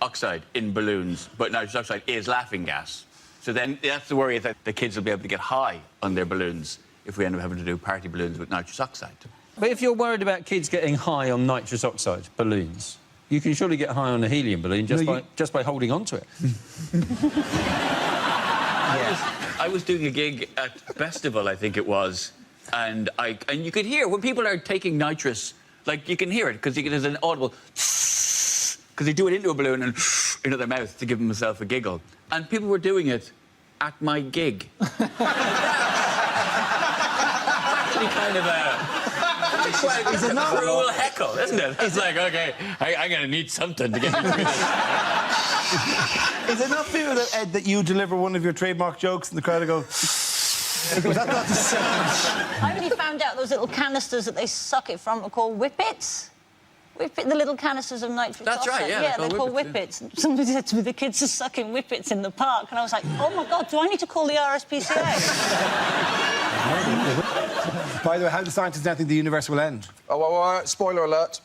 S9: oxide in balloons. But nitrous oxide is laughing gas. So then that's the worry, that the kids will be able to get high on their balloons if we end up having to do party balloons with nitrous oxide.
S5: But if you're worried about kids getting high on nitrous oxide balloons, you can surely get high on a helium balloon just by holding on to it.
S9: I was doing a gig at Festival, I think it was, and you could hear when people are taking nitrous, like you can hear it because there's an audible because they do it into a balloon and into their mouth to give themselves a giggle, and people were doing it at my gig. Actually, kind of it's a cruel heckle, isn't it? It's like, OK, I'm going to need something to get me through this.
S3: Is it not fear that, Ed, that you deliver one of your trademark jokes and the crowd will go... Was that not the same?
S6: I only found out those little canisters that they suck it from are called whippets. The little canisters of nitrous oxide.
S9: That's right, yeah.
S6: Yeah, they're called whippets. Somebody said to me, the kids are sucking whippets in the park. And I was like, oh, my God, do I need to call the RSPCA?
S3: By the way, how do scientists now think the universe will end?
S16: Oh, spoiler alert.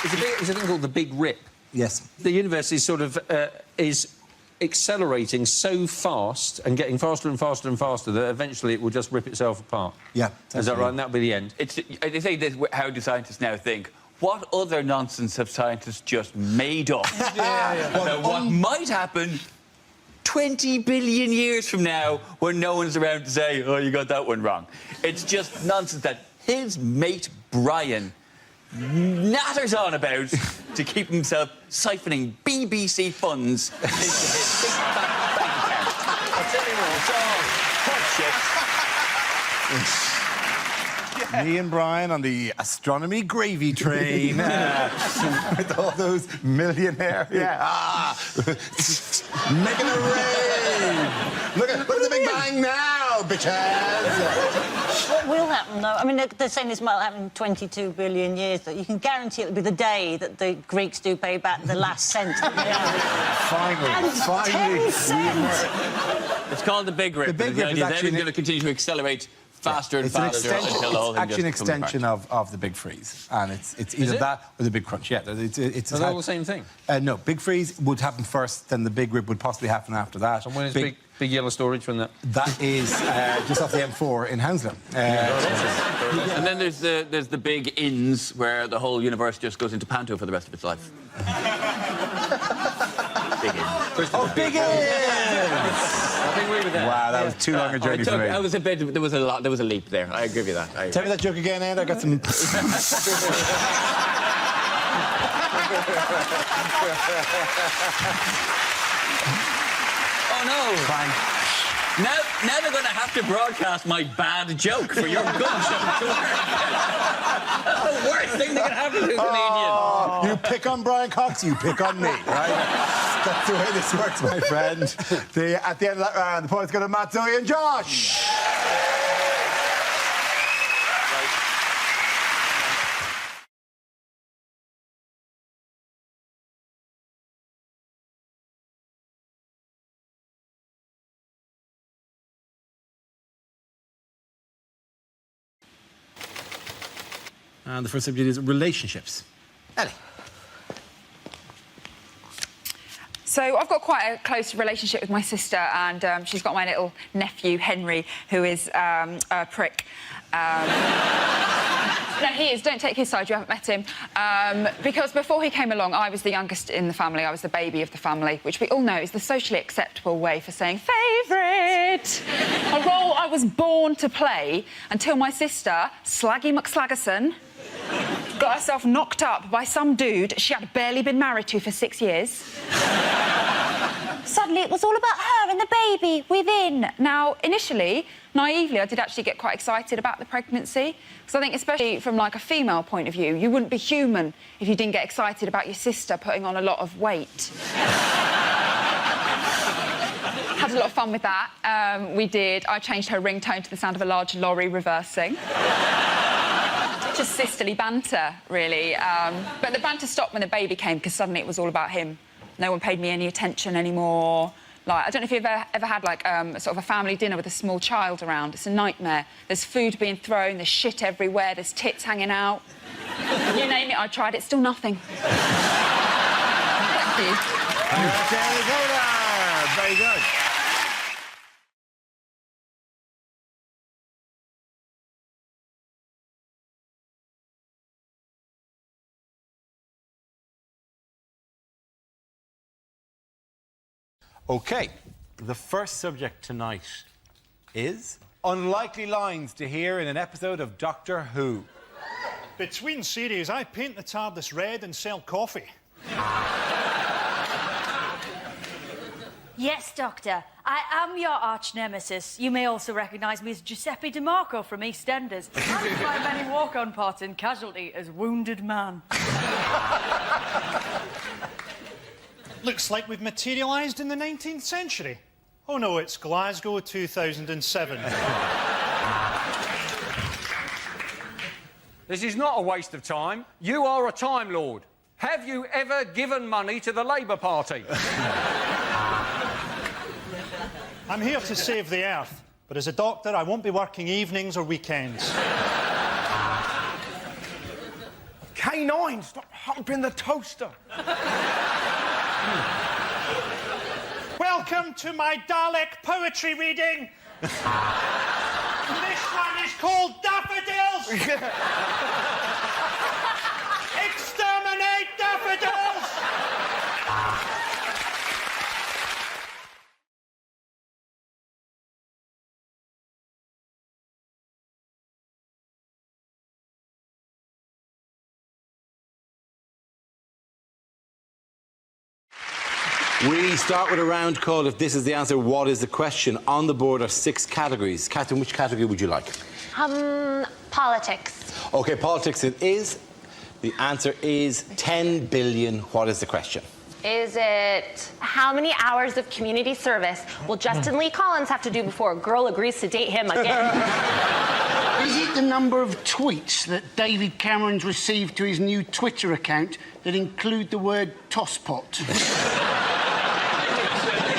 S5: It's a thing called the Big Rip.
S3: Yes.
S5: The universe is sort of is accelerating so fast and getting faster and faster and faster that eventually it will just rip itself apart.
S3: Yeah.
S5: Is that right? And that'll be the end.
S9: They say this, how do scientists now think? What other nonsense have scientists just made up? About what might happen 20 billion years from now when no one's around to say, oh, you got that one wrong. It's just nonsense that his mate Brian natters on about to keep himself siphoning BBC funds into his big fat bank account. I'll tell you what, it's all horseshit.
S3: Me and Brian on the astronomy gravy train with all those millionaire, making a rain. Look at the Big Bang now, bitches.
S6: What will happen, though? I mean, they're saying this might happen in 22 billion years, but you can guarantee it'll be the day that the Greeks do pay back the last cent.
S3: Finally.
S6: 10 cents.
S9: It's called the Big Rip.
S3: The Big Rip is
S9: idea
S3: actually
S9: going to continue to accelerate faster and
S3: It's an
S9: faster
S3: extension,
S9: until the whole
S3: it's
S9: thing
S3: actually an
S9: just comes apart.
S3: extension of the Big Freeze. And it's either
S5: it?
S3: that or the Big Crunch. Yeah, it's
S5: Are they all the same thing?
S3: No, Big Freeze would happen first, then the Big Rip would possibly happen after that.
S5: And when is big yellow storage from that?
S3: That is just off the M4 in Hounslow.
S9: And then there's the big inns where the whole universe just goes into panto for the rest of its life. Big inns.
S3: Oh, Big Inns!
S9: I agree with that.
S3: Wow, that was too long a journey for me.
S9: There was a bit. There was a leap there. I agree with that.
S3: Tell me that joke again, Ed. I got some.
S9: Oh no!
S3: Fine.
S9: Now they're going to have to broadcast my bad joke for your good joke to work. That's the worst thing that can happen to a comedian.
S3: Oh, you pick on Brian Cox, you pick on me, right? That's the way this works, my friend. At the end of that round, the points go to Matt, Zoe and Josh. And the first subject is relationships. Ellie.
S4: So I've got quite a close relationship with my sister, and she's got my little nephew, Henry, who is a prick. No, he is. Don't take his side. You haven't met him. Because before he came along, I was the youngest in the family. I was the baby of the family, which we all know is the socially acceptable way for saying favourite. A role I was born to play until my sister, Slaggy McSlaggerson, got herself knocked up by some dude she had barely been married to for 6 years. Suddenly, it was all about her and the baby within. Now, initially, naively, I did actually get quite excited about the pregnancy. Because I think, especially from, like, a female point of view, you wouldn't be human if you didn't get excited about your sister putting on a lot of weight. Had a lot of fun with that. I changed her ringtone to the sound of a large lorry reversing. Just sisterly banter, really. But the banter stopped when the baby came, because suddenly it was all about him. No one paid me any attention anymore. Like, I don't know if you've ever had, like, sort of a family dinner with a small child around. It's a nightmare. There's food being thrown, there's shit everywhere, there's tits hanging out. You name it, I tried it, still nothing. Thank you.
S3: Okay, go there. Very good. Okay, the first subject tonight is unlikely lines to hear in an episode of Doctor Who.
S7: Between series, I paint the TARDIS red and sell coffee.
S13: Yes, Doctor. I am your arch nemesis. You may also recognise me as Giuseppe DeMarco from EastEnders. And my many walk-on parts in Casualty as Wounded Man.
S7: Looks like we've materialised in the 19th century. Oh no, it's Glasgow 2007.
S5: This is not a waste of time. You are a Time Lord. Have you ever given money to the Labour Party?
S7: I'm here to save the Earth, but as a doctor, I won't be working evenings or weekends.
S16: K9, stop humping the toaster.
S7: Welcome to my Dalek poetry reading. This one is called Daffodils. Exterminate daffodils!
S1: We start with a round called If This Is the Answer, What Is the Question? On the board are 6 categories. Catherine, which category would you like?
S14: Politics.
S1: OK, politics it is. The answer is 10 billion. What is the question?
S14: Is it how many hours of community service will Justin Lee Collins have to do before a girl agrees to date him again?
S8: Is it the number of tweets that David Cameron's received to his new Twitter account that include the word tosspot?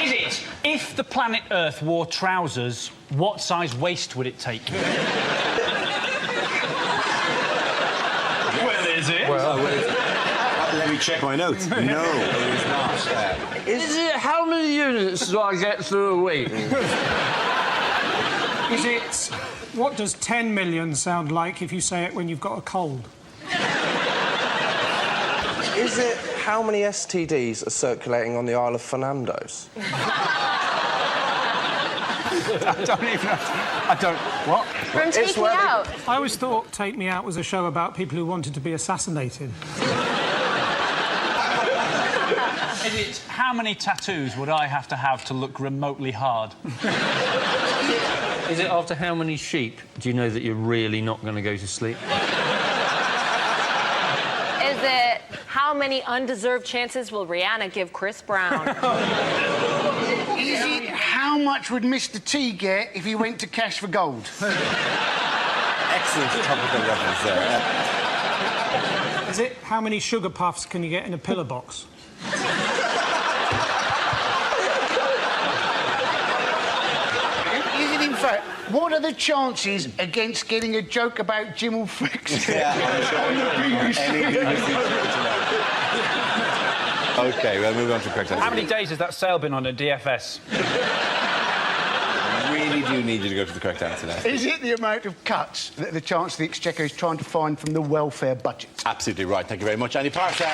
S15: Is it If the planet Earth wore trousers, what size waist would it take?
S1: Well, is it?
S17: Well,
S1: let me check my notes. No, it is not.
S5: Is it how many units do I get through a week?
S2: Is it... What does 10 million sound like if you say it when you've got a cold?
S17: Is it how many STDs are circulating on the Isle of Fernandos?
S2: I don't even know. I don't... What?
S14: From Take Me Out.
S2: I always thought Take Me Out was a show about people who wanted to be assassinated.
S15: Is it how many tattoos would I have to look remotely hard?
S5: Is it after how many sheep do you know that you're really not going to go to sleep?
S14: Is it how many undeserved chances will Rihanna give Chris Brown?
S8: Is it how much would Mr. T get if he went to Cash for Gold?
S1: Excellent topical reference there.
S2: Is it how many sugar puffs can you get in a pillar box?
S8: Is it, in fact, what are the chances against getting a joke about Jim will fix it?
S1: Yeah, I'm sure. OK, we'll move on to correct answer.
S15: How many days has that sail been on a DFS?
S1: I really do need you to go to the correct answer now.
S8: Is it the amount of cuts that the Chancellor of the Exchequer is trying to find from the welfare budget?
S1: Absolutely right. Thank you very much, Andy Parsons.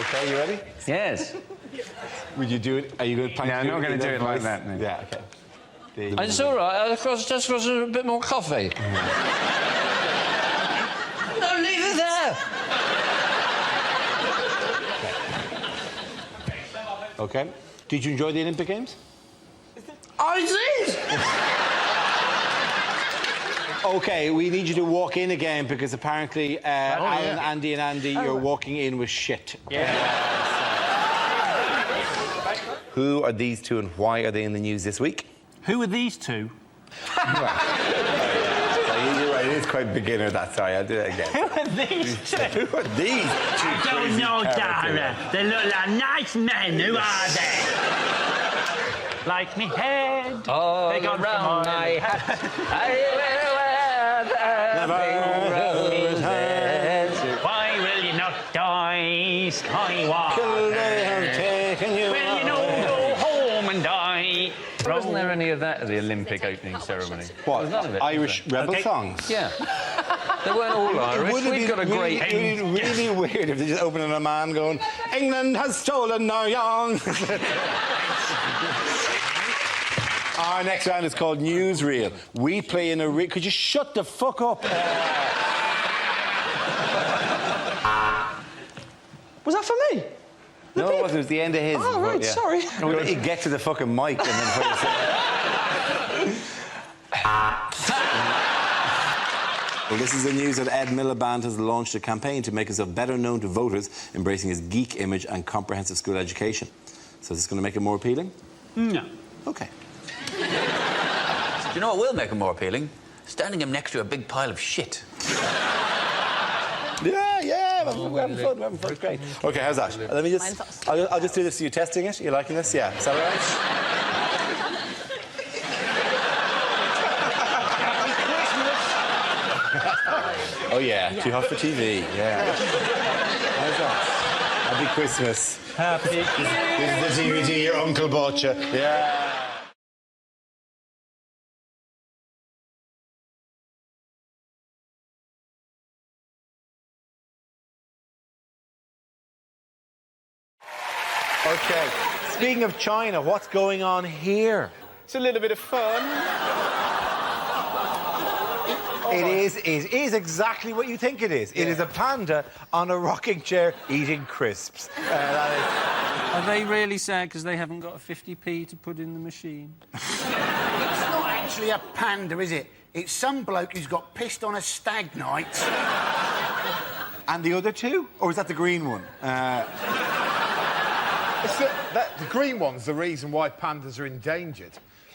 S1: OK, you ready?
S5: Yes.
S1: Would you do it? Are you going to...
S5: No, I'm not going to do it like that. No.
S1: Yeah, OK.
S5: It's all right. Just got a bit more coffee. No, leave it there.
S1: OK. Did you enjoy the Olympic Games?
S5: I did!
S1: OK, we need you to walk in again because apparently Alan, Andy and Andy, you're walking in with shit.
S15: Yeah.
S1: Who are these two and why are they in the news this week?
S15: Who are these two?
S1: You're right, it is quite beginner, that. Sorry, I'll do it again.
S15: Who are these two?
S1: Who are these two?
S18: I don't know, Dara. They look like nice men. Who are they?
S15: Like me head.
S5: All
S15: they got
S5: around my head.
S18: Why will you not die, Skywalker?
S1: Till they have taken you
S18: Will you not go home and die?
S5: Wasn't there any of that at the Olympic opening ceremony?
S1: What?
S5: Was none of it?
S1: Irish rebel songs?
S5: Yeah. They weren't all Irish. We've got a great...
S1: It would be really weird if they just opened on a man going, England has stolen our young. Our next round is called Newsreel. We play in a... Could you shut the fuck up?
S17: Was that for me?
S1: No, it wasn't. It was the end of his.
S17: Oh, right, sorry.
S1: You get to the fucking mic and then put it... Well, this is the news that Ed Miliband has launched a campaign to make himself better known to voters, embracing his geek image and comprehensive school education. So is this going to make it more appealing?
S15: No.
S1: OK.
S9: Do you know what will make him more appealing? Standing him next to a big pile of shit.
S1: Yeah, we're having fun, it's great. OK, how's that? Let me just... I'll just do this. Are you testing it? Are you liking this? Yeah. Is that all right? Oh, yeah. Too hot for TV. Yeah. How's that? Happy Christmas.
S15: Happy Christmas.
S1: This is the DVD your uncle bought you. Yeah. OK. Speaking of China, what's going on here?
S21: It's a little bit of fun.
S1: It is exactly what you think it is. Yeah. It is a panda on a rocking chair eating crisps.
S5: Are they really sad because they haven't got a 50p to put in the machine?
S8: It's not actually a panda, is it? It's some bloke who's got pissed on a stag night.
S1: And the other two? Or is that the green one?
S22: The green one's the reason why pandas are endangered.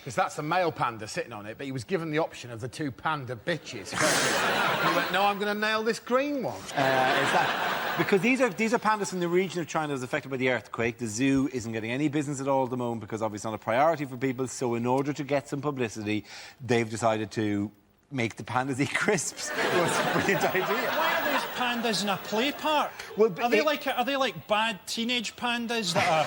S22: because that's a male panda sitting on it, but he was given the option of the 2 panda bitches. He went, no, I'm going to nail this green one.
S1: Is that because these are pandas from the region of China that was affected by the earthquake. The zoo isn't getting any business at all at the moment because obviously it's not a priority for people. So in order to get some publicity, they've decided to make the pandas eat crisps. It was a brilliant idea.
S7: Why are those pandas in a play park?
S1: Well,
S7: are they like bad teenage pandas that are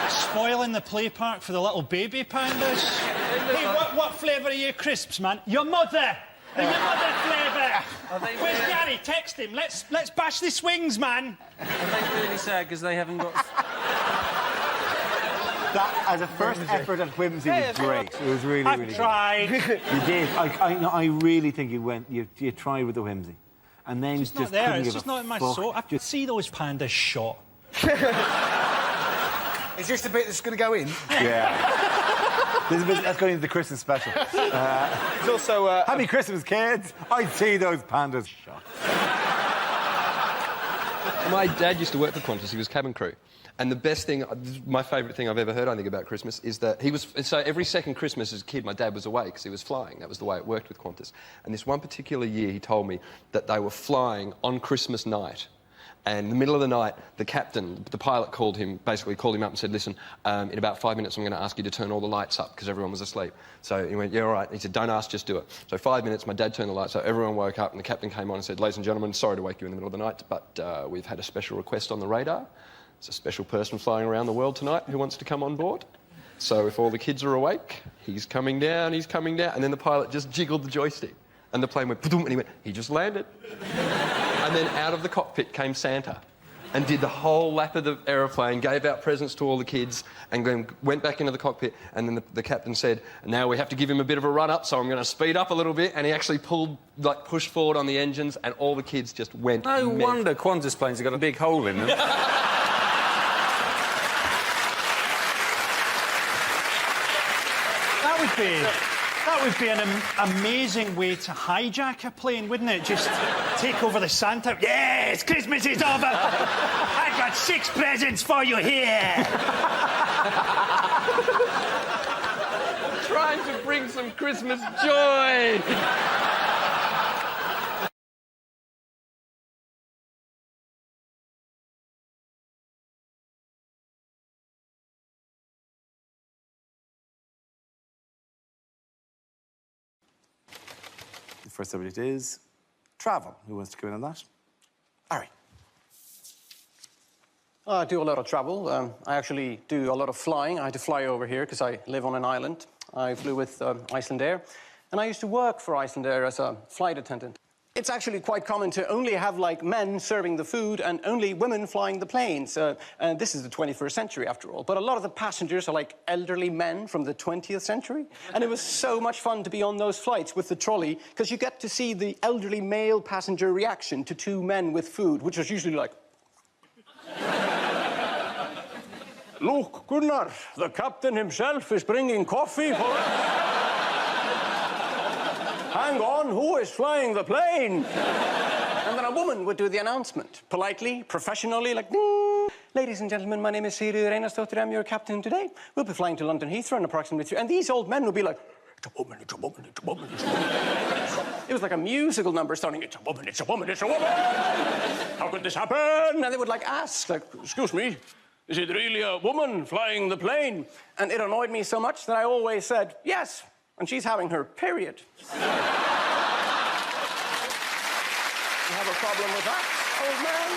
S7: spoiling the play park for the little baby pandas? Hey, what flavour are your crisps, man? Your mother! Your mother flavour! Where's Gary? Text him. Let's bash the swings, man.
S5: Are they really sad because they haven't got...
S1: That, as a first effort at whimsy, was great. It was really, really
S7: I've tried.
S1: Good. You did. I really think you tried with the whimsy. And then
S7: It's
S1: just
S7: not there.
S1: couldn't
S7: It's
S1: give
S7: just
S1: a
S7: not in my
S1: fuck.
S7: soul. I can see those pandas shot.
S22: Is this the bit that's going to go in?
S1: Yeah. This is a bit, that's going into the Christmas special.
S17: There's also...
S1: Happy Christmas, kids. I'd see those pandas shot.
S10: My dad used to work for Qantas. He was cabin crew. And the best thing, my favourite thing I've ever heard, I think, about Christmas is that he was... So every second Christmas as a kid, my dad was away because he was flying. That was the way it worked with Qantas. And this one particular year, he told me that they were flying on Christmas night. And in the middle of the night, the captain, the pilot, basically called him up and said, listen, in about 5 minutes I'm going to ask you to turn all the lights up because everyone was asleep. So he went, yeah, all right. He said, don't ask, just do it. So 5 minutes, my dad turned the lights up, everyone woke up and the captain came on and said, ladies and gentlemen, sorry to wake you in the middle of the night, but we've had a special request on the radar. There's a special person flying around the world tonight who wants to come on board. So if all the kids are awake, he's coming down. And then the pilot just jiggled the joystick. And the plane went, and he went, he just landed. And then out of the cockpit came Santa and did the whole lap of the aeroplane, gave out presents to all the kids, and then went back into the cockpit. And then the captain said, now we have to give him a bit of a run-up, so I'm going to speed up a little bit. And he actually pushed forward on the engines, and all the kids just went
S5: No wonder Qantas planes have got a big hole in them.
S7: That would be an amazing way to hijack a plane, wouldn't it? Just take over the Santa. Yes, Christmas is over. I've got 6 presents for you here.
S10: Trying to bring some Christmas joy.
S1: The first subject is travel. Who wants to come in on that? Ari.
S12: I do a lot of travel. I actually do a lot of flying. I had to fly over here because I live on an island. I flew with Icelandair, and I used to work for Icelandair as a flight attendant. It's actually quite common to only have, like, men serving the food and only women flying the planes. And this is the 21st century, after all. But a lot of the passengers are, like, elderly men from the 20th century. And it was so much fun to be on those flights with the trolley, because you get to see the elderly male passenger reaction to 2 men with food, which was usually like... Look, Gunnar, the captain himself is bringing coffee for... Hang on, who is flying the plane? And then a woman would do the announcement, politely, professionally, like, ding. Ladies and gentlemen, my name is Sigríður Einarsdóttir. I'm your captain today. We'll be flying to London Heathrow in approximately 3... And these old men would be like, it's a woman, it's a woman, it's a woman, it's a woman. It was like a musical number starting, it's a woman, it's a woman, it's a woman. How could this happen? And they would, like, ask, like, excuse me, is it really a woman flying the plane? And it annoyed me so much that I always said, yes. And she's having her period. You have a problem with that, old man?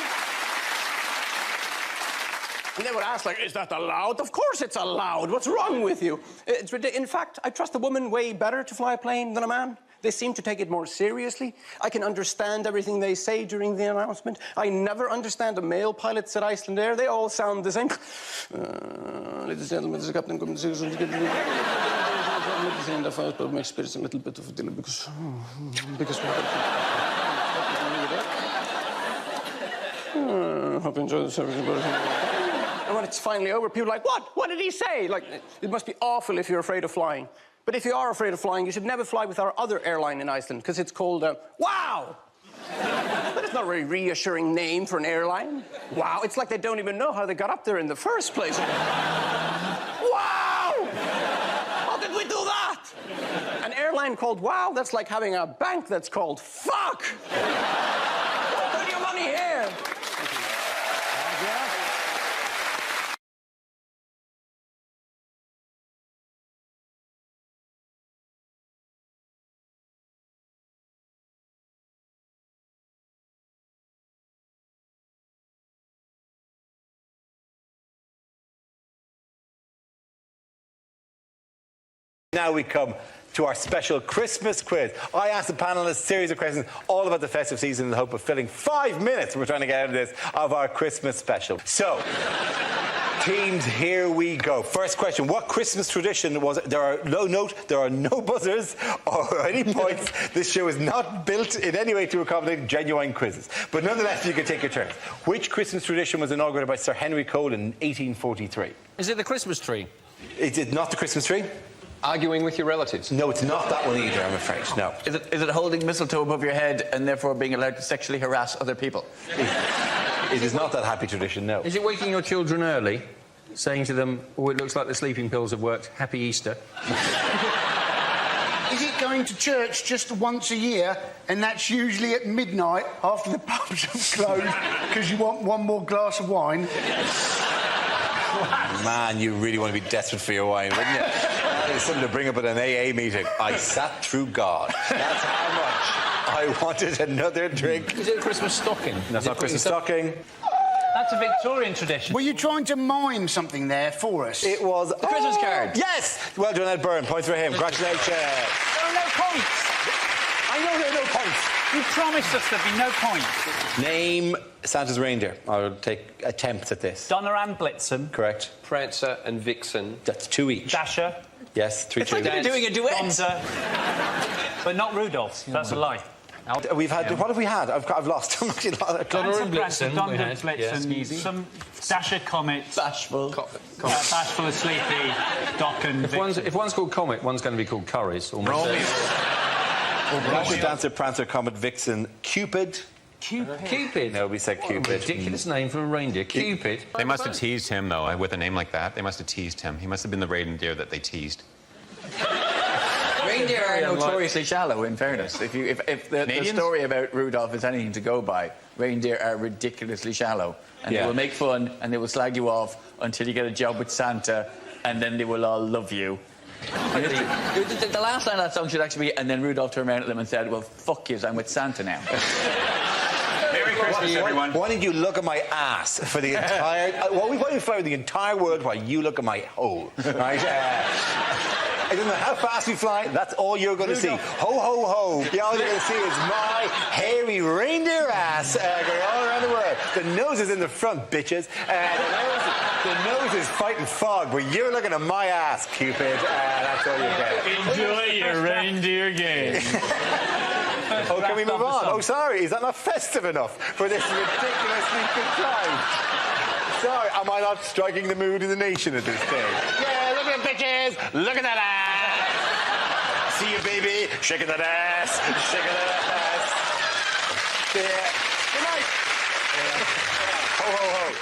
S12: And they would ask, like, is that allowed? Of course it's allowed. What's wrong with you? It's ridiculous. In fact, I trust a woman way better to fly a plane than a man. They seem to take it more seriously. I can understand everything they say during the announcement. I never understand the male pilots at Icelandair. They all sound the same. Ladies and gentlemen, this is Captain in the first, but my experience a little bit of a delay because hope you enjoy the service. And when it's finally over, people are like, what? What did he say? Like, it must be awful if you're afraid of flying. But if you are afraid of flying, you should never fly with our other airline in Iceland, because it's called Wow! But it's not a very reassuring name for an airline. Wow, it's like they don't even know how they got up there in the first place. Wow! How did we do that? line called wow, that's like having a bank that's called fuck. Put your money here.
S1: Now we come to our special Christmas quiz. I asked the panelists a series of questions all about the festive season in the hope of filling 5 minutes we're trying to get out of this of our Christmas special. So, teams, here we go. First question, what Christmas tradition was it? There are no buzzers or any points. This show is not built in any way to accommodate genuine quizzes. But nonetheless, you can take your turns. Which Christmas tradition was inaugurated by Sir Henry Cole in 1843?
S5: Is it the Christmas tree?
S1: It is not the Christmas tree.
S10: Arguing with your relatives?
S1: No, it's not that one either, I'm afraid. No.
S9: Is it holding mistletoe above your head and therefore being allowed to sexually harass other people?
S1: It is not that happy tradition, no.
S5: Is it waking your children early, saying to them, oh, it looks like the sleeping pills have worked, happy Easter?
S8: Is it going to church just once a year, and that's usually at midnight after the pubs have closed because you want one more glass of wine?
S1: Man, you really want to be desperate for your wine, wouldn't you? It's something to bring up at an AA meeting. I sat through God. That's how much I wanted another drink.
S5: Is it a Christmas stocking?
S1: That's not Christmas stocking.
S15: That's a Victorian tradition.
S8: Were you trying to mime something there for us?
S1: It was...
S9: The Christmas card.
S1: Yes! Well done, Ed Byrne. Points for him. Congratulations.
S15: There are no points.
S1: I know there are no points.
S15: You promised us there'd be no points.
S1: Name Santa's reindeer. I'll take attempts at this.
S15: Donner and Blitzen.
S1: Correct.
S10: Prancer and Vixen.
S1: That's 2 each.
S15: Dasher.
S1: Yes, 3-2.
S9: It's like they're doing a duet.
S15: Gonza. But not Rudolph. That's a lie.
S1: We've had... What have we had? I've lost. I'm actually lost.
S5: Donner and Blitzen.
S15: Donner and Blitzen. Some Dasher, Comet.
S9: Bashful.
S15: Bashful and Sleepy. Doc and
S5: If one's called Comet, one's going to be called Curry's.
S1: Dasher, Dancer, Prancer, Comet, Vixen, Cupid.
S5: Cupid?
S1: No, we said Cupid.
S5: Ridiculous name for a reindeer. Cupid.
S11: They must have teased him, though, with a name like that. They must have teased him. He must have been the reindeer that they teased.
S9: Reindeer are notoriously shallow, in fairness. If the story about Rudolph is anything to go by, reindeer are ridiculously shallow. And they will make fun and they will slag you off until you get a job with Santa, and then they will all love you. The last line of that song should actually be, and then Rudolph turned around at them and said, well, fuck yous, I'm with Santa now.
S15: Merry Christmas, everyone.
S1: Why did you look at my ass for the entire... Why don't you fly the entire world while you look at my hole? Right? It doesn't matter how fast we fly, that's all you're going to see. Ho, ho, ho. Yeah, all you're going to see is my hairy reindeer ass going all around the world. The nose is in the front, bitches. The nose is fighting fog, but you're looking at my ass, Cupid. That's all you get.
S15: Enjoy your reindeer game.
S1: Oh, can we move on? Oh, sorry, is that not festive enough for this ridiculously good time? Sorry, am I not striking the mood of the nation at this stage? Yeah, look at the bitches! Look at that ass! See you, baby! Shaking that ass! Shaking that ass! Yeah. Good night! Yeah. Ho, ho, ho.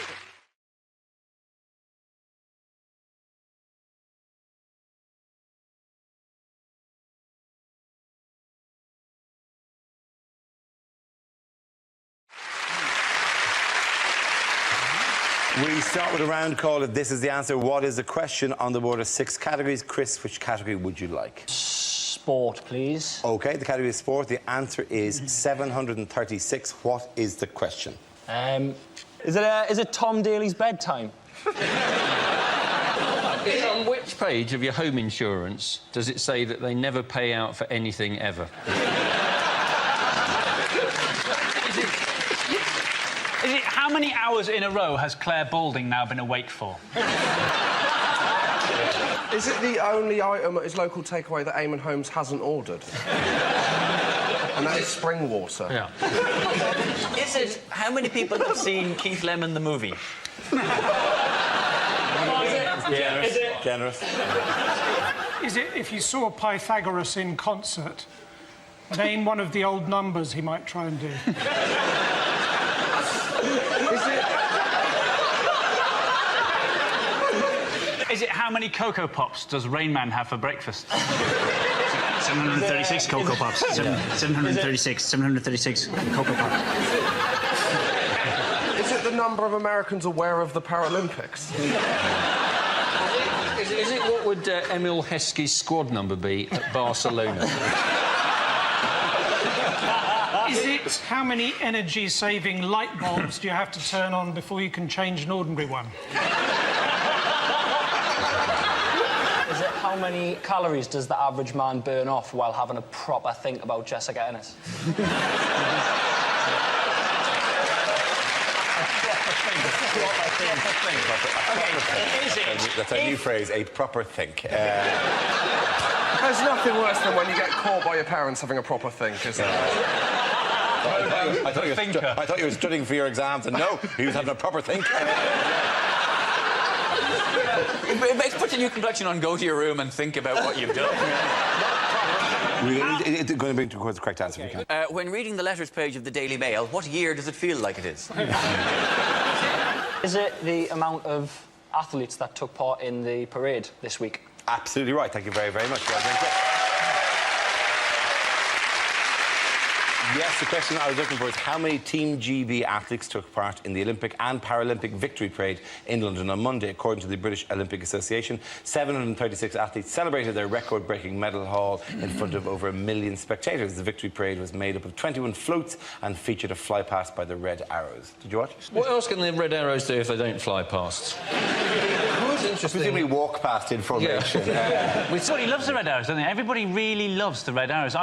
S1: We start with a round call of This Is the Answer. What is the question? On the board of 6 categories. Chris, which category would you like?
S15: Sport, please.
S1: OK, the category is sport. The answer is 736. What is the question?
S19: Is it Tom Daly's bedtime?
S5: On which page of your home insurance does it say that they never pay out for anything ever?
S15: Is it how many hours in a row has Claire Balding now been awake for?
S17: Is it the only item at his local takeaway that Eamon Holmes hasn't ordered? And that is spring water.
S5: Yeah.
S9: Is it how many people have seen Keith Lemon the movie?
S1: Generous.
S2: Is it?
S1: Generous.
S2: Is it if you saw Pythagoras in concert, name one of the old numbers he might try and do?
S15: Is it how many Cocoa Pops does Rain Man have for breakfast? 736 Cocoa Pops. 736 Cocoa Pops.
S17: Is it the number of Americans aware of the Paralympics?
S5: Is it what would Emil Heskey's squad number be at Barcelona?
S2: Is it how many energy-saving light bulbs do you have to turn on before you can change an ordinary one?
S19: Is it how many calories does the average man burn off while having a proper think about Jessica Ennis?
S3: That's a new phrase, a proper think.
S17: There's nothing worse than when you get caught by your parents having a proper think, is there?
S3: I thought you were studying for your exams, and no, he was having a proper think.
S9: It makes put a new complexion on, go to your room and think about what you've done.
S1: It's going to bring towards the correct answer if you can.
S9: When reading the letters page of the Daily Mail, what year does it feel like it is?
S19: Is it the amount of athletes that took part in the parade this week?
S1: Absolutely right. Thank you very, very much. Well done, Chris. Yes, the question I was looking for is how many Team GB athletes took part in the Olympic and Paralympic victory parade in London on Monday. According to the British Olympic Association, 736 athletes celebrated their record-breaking medal haul in front of over 1 million spectators. The victory parade was made up of 21 floats and featured a fly past by the Red Arrows. Did you watch?
S5: What else can the Red Arrows do if they don't fly past?
S1: Presumably walk past in formation.
S15: Everybody loves the Red Arrows, don't they? Everybody really loves the Red Arrows.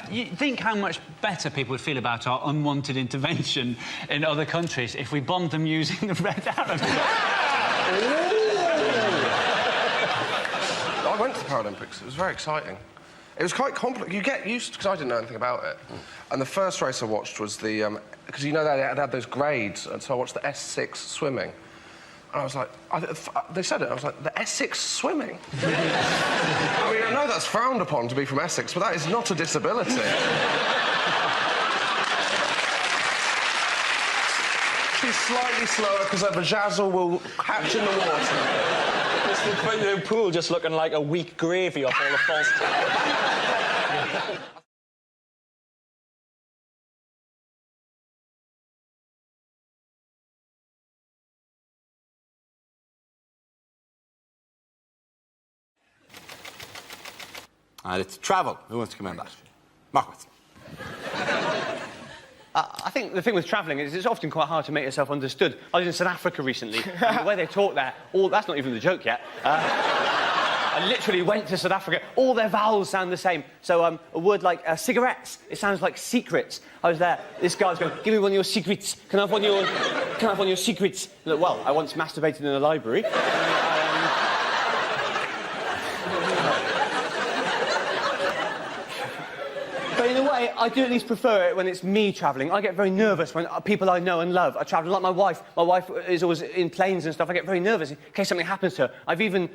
S15: You think how much better people would feel about our unwanted intervention in other countries if we bombed them using the Red Arrows.
S17: I went to the Paralympics. It was very exciting. It was quite complicated. You get used to, because I didn't know anything about it. And the first race I watched was the... because, you know, they had those grades, and so I watched the S6 swimming. And I was like... they said it, I was like, the Essex swimming? I mean, I know that's frowned upon to be from Essex, but that is not a disability. She's slightly slower because her vajazzle will hatch in the water.
S19: It's the pool just looking like a weak gravy off all the false
S1: And it's travel. Who wants to come in on that? Marcus.
S6: I think the thing with travelling is it's often quite hard to make yourself understood. I was in South Africa recently, and the way they talk there, that's not even the joke yet. I literally went to South Africa, all their vowels sound the same. So a word like cigarettes, it sounds like secrets. I was there, this guy was going, give me one of your secrets. Can I have one of your secrets? Look, well, I once masturbated in a library. But in a way, I do at least prefer it when it's me travelling. I get very nervous when people I know and love are travelling, like my wife. My wife is always in planes and stuff. I get very nervous in case something happens to her. I've even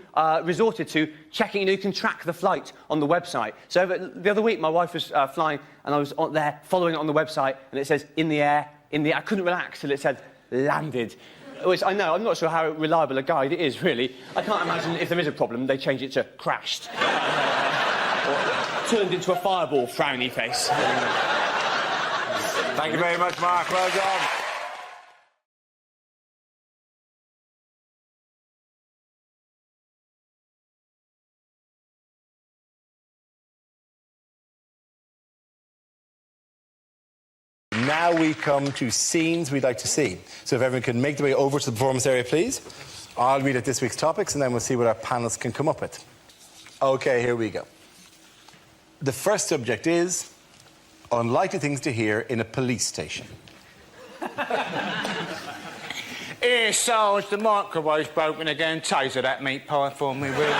S6: resorted to checking, you can track the flight on the website. So the other week, my wife was flying, and I was there following it on the website, and it says, in the air. I couldn't relax till it said, landed. Which I know, I'm not sure how reliable a guide it is, really. I can't imagine if there is a problem, they change it to crashed. Turned into a fireball, frowny face.
S1: Thank you very much, Mark. Well done. Now we come to scenes we'd like to see. So if everyone can make their way over to the performance area, please. I'll read out this week's topics, and then we'll see what our panelists can come up with. OK, here we go. The first subject is unlikely things to hear in a police station.
S20: Here, Sarge, the microwave's broken again. Taser that meat pie for me, will you?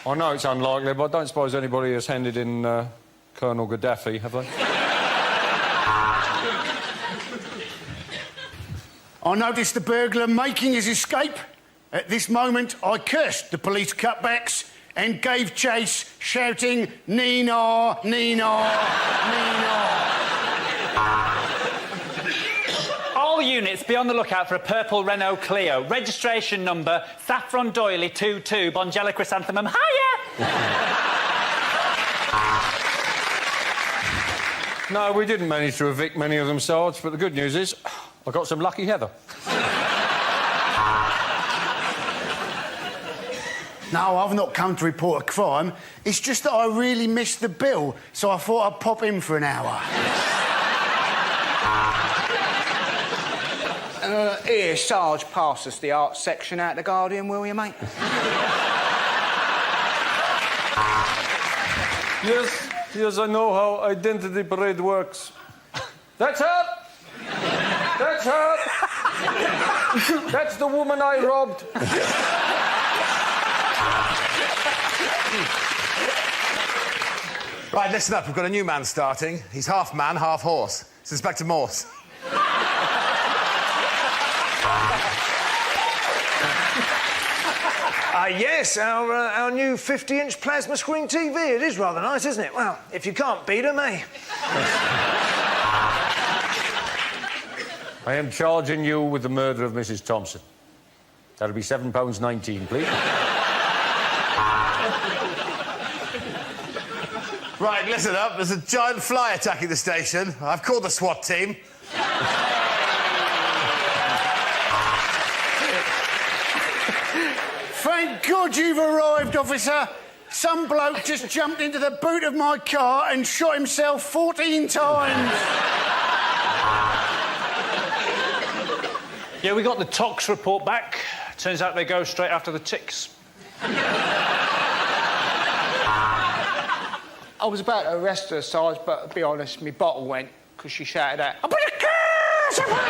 S23: I know it's unlikely, but I don't suppose anybody has handed in Colonel Gaddafi, have they?
S8: I noticed the burglar making his escape. At this moment, I cursed the police cutbacks and gave chase, shouting, Nina, Nina, Nina.
S20: Oh,
S15: units, be on the lookout for a purple Renault Clio. Registration number, Saffron Doily 22, Bongella Chrysanthemum. Hiya!
S23: No, we didn't manage to evict many of them, Sarge, but the good news is I got some lucky heather.
S8: No, I've not come to report a crime. It's just that I really missed the bill, so I thought I'd pop in for an hour.
S20: Here, Sarge, pass us the art section out the Guardian, will you, mate?
S23: Yes, I know how identity parade works. That's her! That's her! That's the woman I robbed.
S4: Right, listen up. We've got a new man starting. He's half man, half horse. It's Inspector Morse.
S13: Yes, our new 50-inch plasma screen TV. It is rather nice, isn't it? Well, if you can't beat them, eh?
S23: I am charging you with the murder of Mrs. Thompson. That'll be £7.19, please.
S4: Right, listen up. There's a giant fly attacking the station. I've called the SWAT team.
S8: Thank God you've arrived, officer. Some bloke just jumped into the boot of my car and shot himself 14 times.
S2: Yeah, we got the tox report back. Turns out they go straight after the ticks.
S20: I was about to arrest her, Sarge, but to be honest, my bottle went because she shouted out, "I put a curse upon you!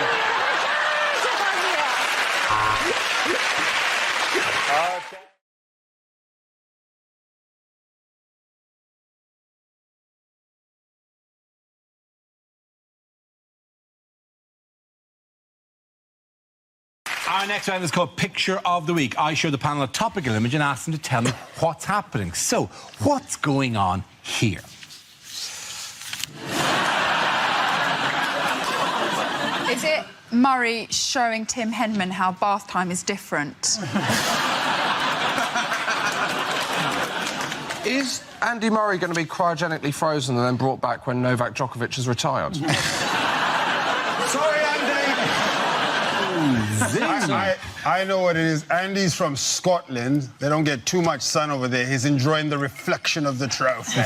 S23: Okay.
S1: Our next round is called Picture of the Week. I show the panel a topical image and ask them to tell me what's happening. So, what's going on here?
S16: Is it Murray showing Tim Henman how bath time is different?
S17: Is Andy Murray going to be cryogenically frozen and then brought back when Novak Djokovic has retired?
S3: Sorry, Andy. I know what it is. Andy's from Scotland. They don't get too much sun over there. He's enjoying the reflection of the trophy.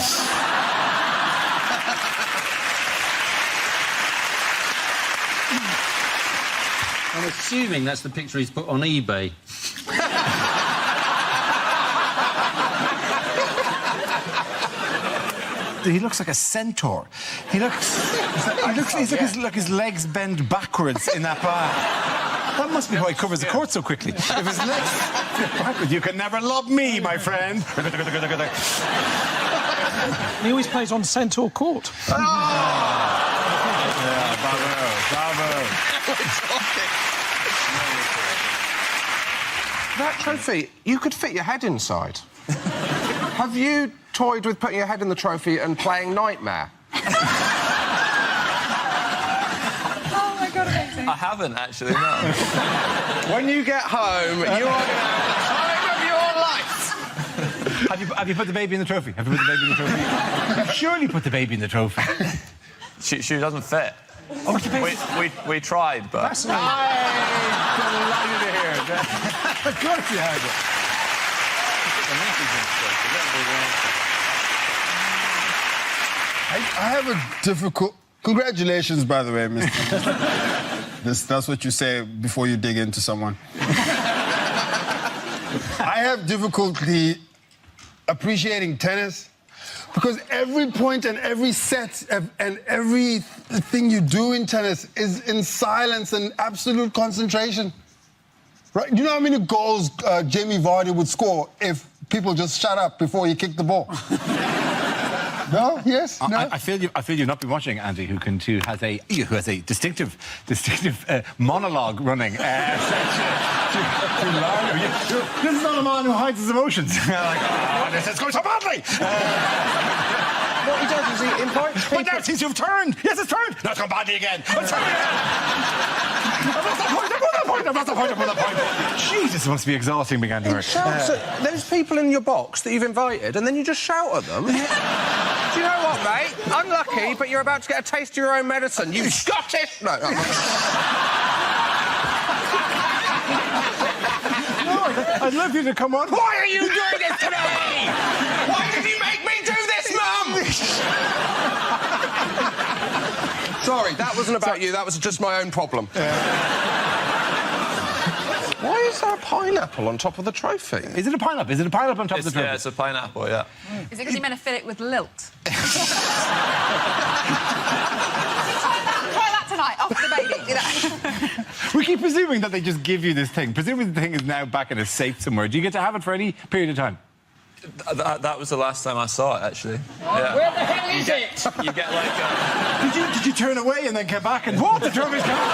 S5: I'm assuming that's the picture he's put on eBay.
S1: He looks like a centaur. He looks like his legs bend backwards in that bar. That must be why he covers the court so quickly. If his legs backwards, you can never love me, my friend.
S2: He always plays on Centaur Court.
S3: Yeah, bravo.
S17: That trophy, you could fit your head inside. Have you toyed with putting your head in the trophy and playing Nightmare?
S16: Oh, my God, amazing.
S9: I haven't, actually, no.
S17: When you get home, you are going to have the time of your life.
S1: Have you put the baby in the trophy? Have you put the baby in the trophy? You've surely put the baby in the trophy.
S9: She doesn't fit.
S1: Oh,
S9: we tried, but...
S1: That's delighted to hear it. Of course you have it.
S3: I have a difficult... Congratulations, by the way, Mr. That's what you say before you dig into someone. I have difficulty appreciating tennis because every point and every set and everything you do in tennis is in silence and absolute concentration. Right? You know how many goals Jamie Vardy would score if people just shut up before he kicked the ball? No? Yes? No?
S1: I feel you've not been watching Andy, who has a distinctive monologue running. This is not a man who hides his emotions. Like, oh, this is going so badly.
S17: what he does is he invites people...
S22: But now it seems to have turned. Yes, it's turned. Now it's gone badly again. It's turned again. I've lost the point. Jesus, it must be exhausting, being Andy Murray.
S17: There's people in your box that you've invited, and then you just shout at them. Do you know what, mate? Unlucky, but you're about to get a taste of your own medicine. You Scottish... No, I'm not.
S22: I'd love you to come on.
S17: Why are you doing this to me? Why did you make me do this, Mum? Sorry, that wasn't about you. That was just my own problem. Why is there a pineapple on top of the trophy?
S22: Is it a pineapple? Is it a pineapple on top of the trophy?
S14: Yeah, it's a pineapple, yeah.
S16: Is it because you're meant to fill it with lilt? Try that tonight, after the baby, you know.
S22: We keep presuming that they just give you this thing. Presumably the thing is now back in a safe somewhere. Do you get to have it for any period of time?
S14: That was the last time I saw it, actually. Yeah.
S12: Where the hell is it?
S14: You get like
S22: Did you turn away and then come back and what? The trophy's gone?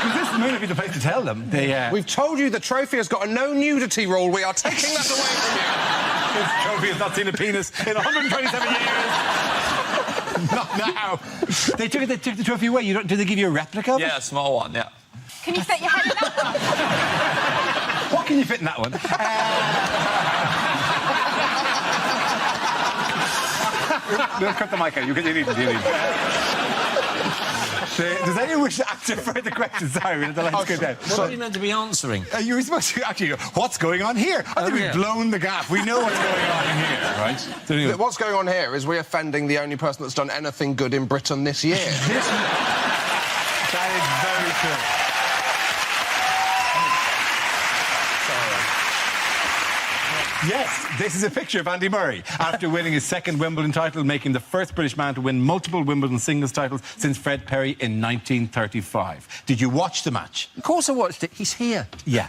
S22: Because this may not be the place to tell them.
S17: We've told you the trophy has got a no-nudity rule. We are taking that away from you.
S22: This trophy has not seen a penis in 127 years. Not now. They took the trophy away. Did they give you a replica of it?
S14: Yeah, a small one, yeah.
S16: Can you fit your head in that one?
S22: What can you fit in that one? No, cut the mic out. You need it. Does anyone wish to answer further questions? Sorry, we had the lights go down.
S5: What are you meant to be answering?
S22: You were supposed to actually go, what's going on here? I think we've blown the gap. We know what's going on in here, right? So anyway.
S17: What's going on here is we're offending the only person that's done anything good in Britain this year.
S22: That is very true. Yes, this is a picture of Andy Murray after winning his second Wimbledon title, making the first British man to win multiple Wimbledon singles titles since Fred Perry in 1935. Did you watch the match?
S5: Of course I watched it. He's here.
S22: Yeah.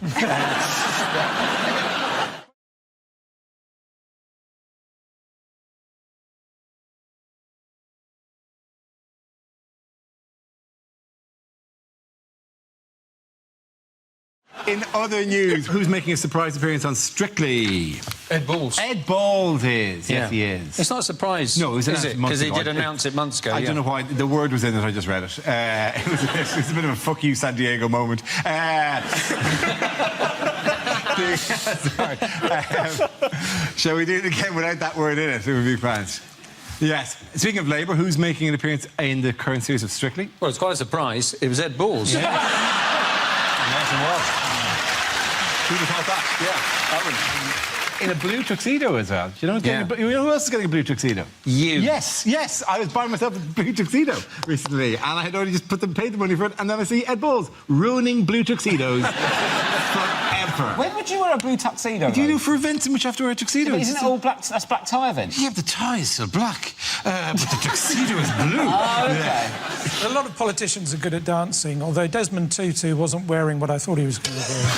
S22: In other news, who's making a surprise appearance on Strictly?
S5: Ed Balls.
S22: Ed Balls is. Yes, he is.
S5: It's not a surprise.
S22: No, it was
S5: is it? Because he did announce it months ago.
S22: I don't know why. The word was in it. I just read it. It was a bit of a fuck you, San Diego moment. Sorry. Shall we do it again without that word in it? It would be grand. Yes. Speaking of Labour, who's making an appearance in the current series of Strictly?
S5: Well, it's quite a surprise. It was Ed Balls.
S22: Yeah. Nice and well. Who would have thought that? Yeah. In a blue tuxedo as well. Do you know, you know who else is getting a blue tuxedo?
S5: You.
S22: Yes. I was buying myself a blue tuxedo recently, and I had already just paid the money for it, and then I see Ed Balls ruining blue tuxedos forever.
S15: When would you wear a blue tuxedo?
S22: What do you do for events in which you have to wear a tuxedo?
S15: But isn't it all black? That's black tie events.
S22: Yeah, the tie is still black, but the tuxedo is blue.
S15: Oh, okay.
S22: Yeah.
S2: A lot of politicians are good at dancing, although Desmond Tutu wasn't wearing what I thought he was going to wear.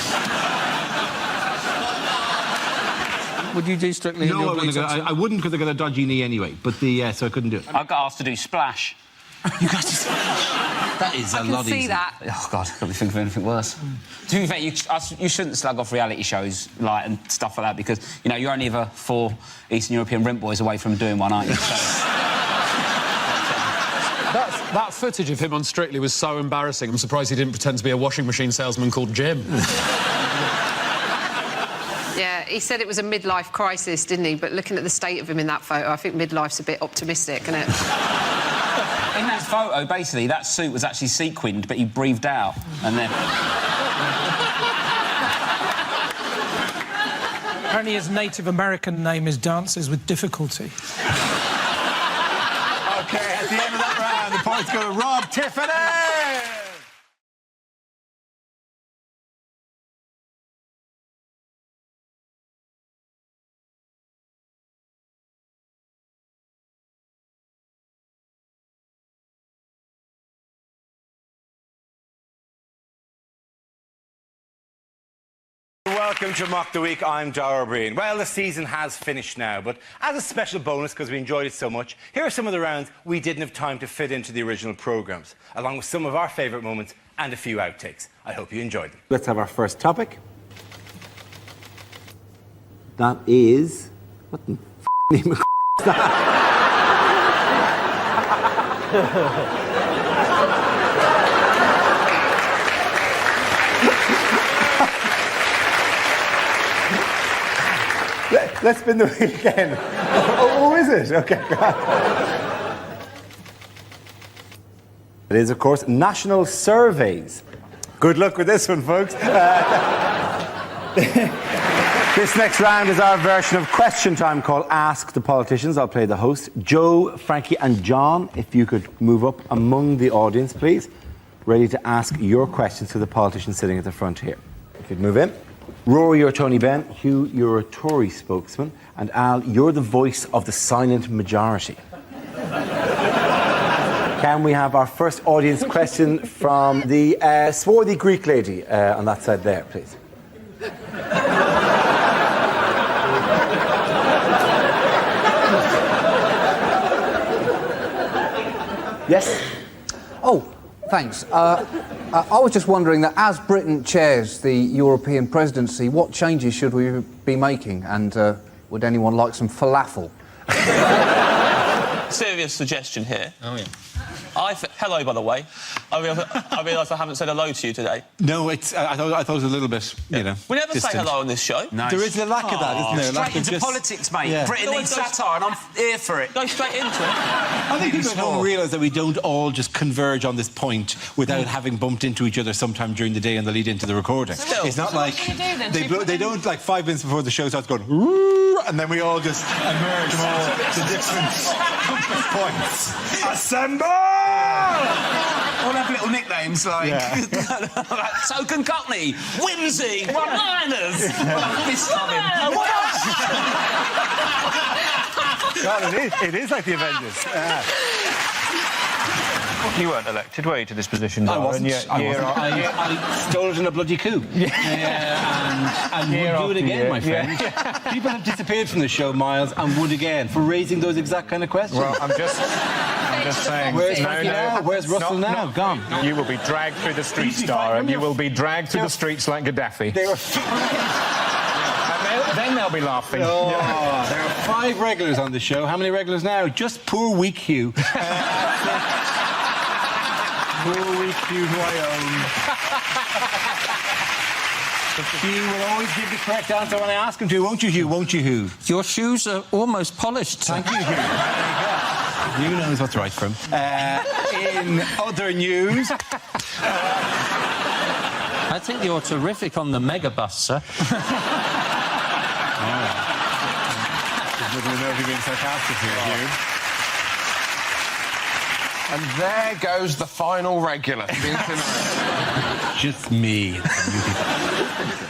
S5: Would you do Strictly?
S22: No, I wouldn't because I got a dodgy knee anyway. But so I couldn't do it.
S15: I got asked to do Splash.
S22: You got to Splash. That is a lot easier.
S16: I can see that.
S15: Oh God, I can't think of anything worse. To be fair, you shouldn't slag off reality shows and stuff like that because you're only ever 4 Eastern European rent boys away from doing one, aren't you? So...
S10: That footage of him on Strictly was so embarrassing. I'm surprised he didn't pretend to be a washing machine salesman called Jim.
S18: Yeah, he said it was a midlife crisis, didn't he? But looking at the state of him in that photo, I think midlife's a bit optimistic, isn't it?
S15: In that photo, basically, that suit was actually sequined, but he breathed out, and then...
S2: Apparently his Native American name is Dances with Difficulty.
S22: OK, at the end of that round, the points go to Rob Tiffany! Welcome to Mock the Week. I'm Dara Breen. Well, the season has finished now, but as a special bonus, because we enjoyed it so much, here are some of the rounds we didn't have time to fit into the original programmes, along with some of our favourite moments and a few outtakes. I hope you enjoyed them. Let's have our first topic. That is... What the name of that?
S1: Let's spin the wheel again. Oh, is it? Okay. It is, of course, national surveys. Good luck with this one, folks. This next round is our version of question time called Ask the Politicians. I'll play the host. Joe, Frankie and John, if you could move up among the audience, please. Ready to ask your questions to the politicians sitting at the front here. If you'd move in. Rory, you're Tony Benn. Hugh, you're a Tory spokesman. And Al, you're the voice of the silent majority. Can we have our first audience question from the swarthy Greek lady on that side there, please? Yes?
S7: Oh, thanks. I was just wondering that as Britain chairs the European presidency, what changes should we be making? And would anyone like some falafel?
S14: Serious suggestion here.
S7: Oh, yeah.
S14: Hello, by the way. I realise I haven't said hello to you today.
S22: No, it's. I thought it was a little bit, you know.
S14: We never
S22: distant.
S14: say hello on this show.
S22: Nice. There is a lack of that, isn't there?
S11: Straight into politics, mate.
S22: Yeah.
S11: Britain needs satire, and I'm here for it.
S14: Go straight into it.
S22: I think people don't realise that we don't all just converge on this point without having bumped into each other sometime during the day and the lead into the recording. It's not like they don't like 5 minutes before the show starts going, and then we all just emerge from all the different points. Assemble!
S11: All have little nicknames like
S14: Token Cockney, Whimsy, One-Liners.
S22: God, it is like the Avengers.
S21: You weren't elected, were you, to this position?
S22: I wasn't. I stole it in a bloody coup. And would do it again, my friend. People have disappeared from the show, Miles, and would again for raising those exact kind of questions.
S21: Well, I'm just saying.
S22: Where's Frankie now? Where's Russell now? Gone.
S21: You will be dragged through the streets, Dara. You will be dragged through the streets like Gaddafi. Then they'll be laughing.
S22: Oh, there are 5 regulars on the show. How many regulars now? Just poor weak Hugh. Poor weak Hugh, who I own. Hugh will always give the correct answer when I ask him to, won't you, Hugh? Won't you, Hugh?
S5: Your shoes are almost polished.
S22: Thank you, Hugh. Hugh knows what's right for him. In other news...
S5: I think you're terrific on the megabus, sir.
S22: Doesn't know if you're being sarcastic here, Hugh.
S17: And there goes the final regular.
S22: Just me.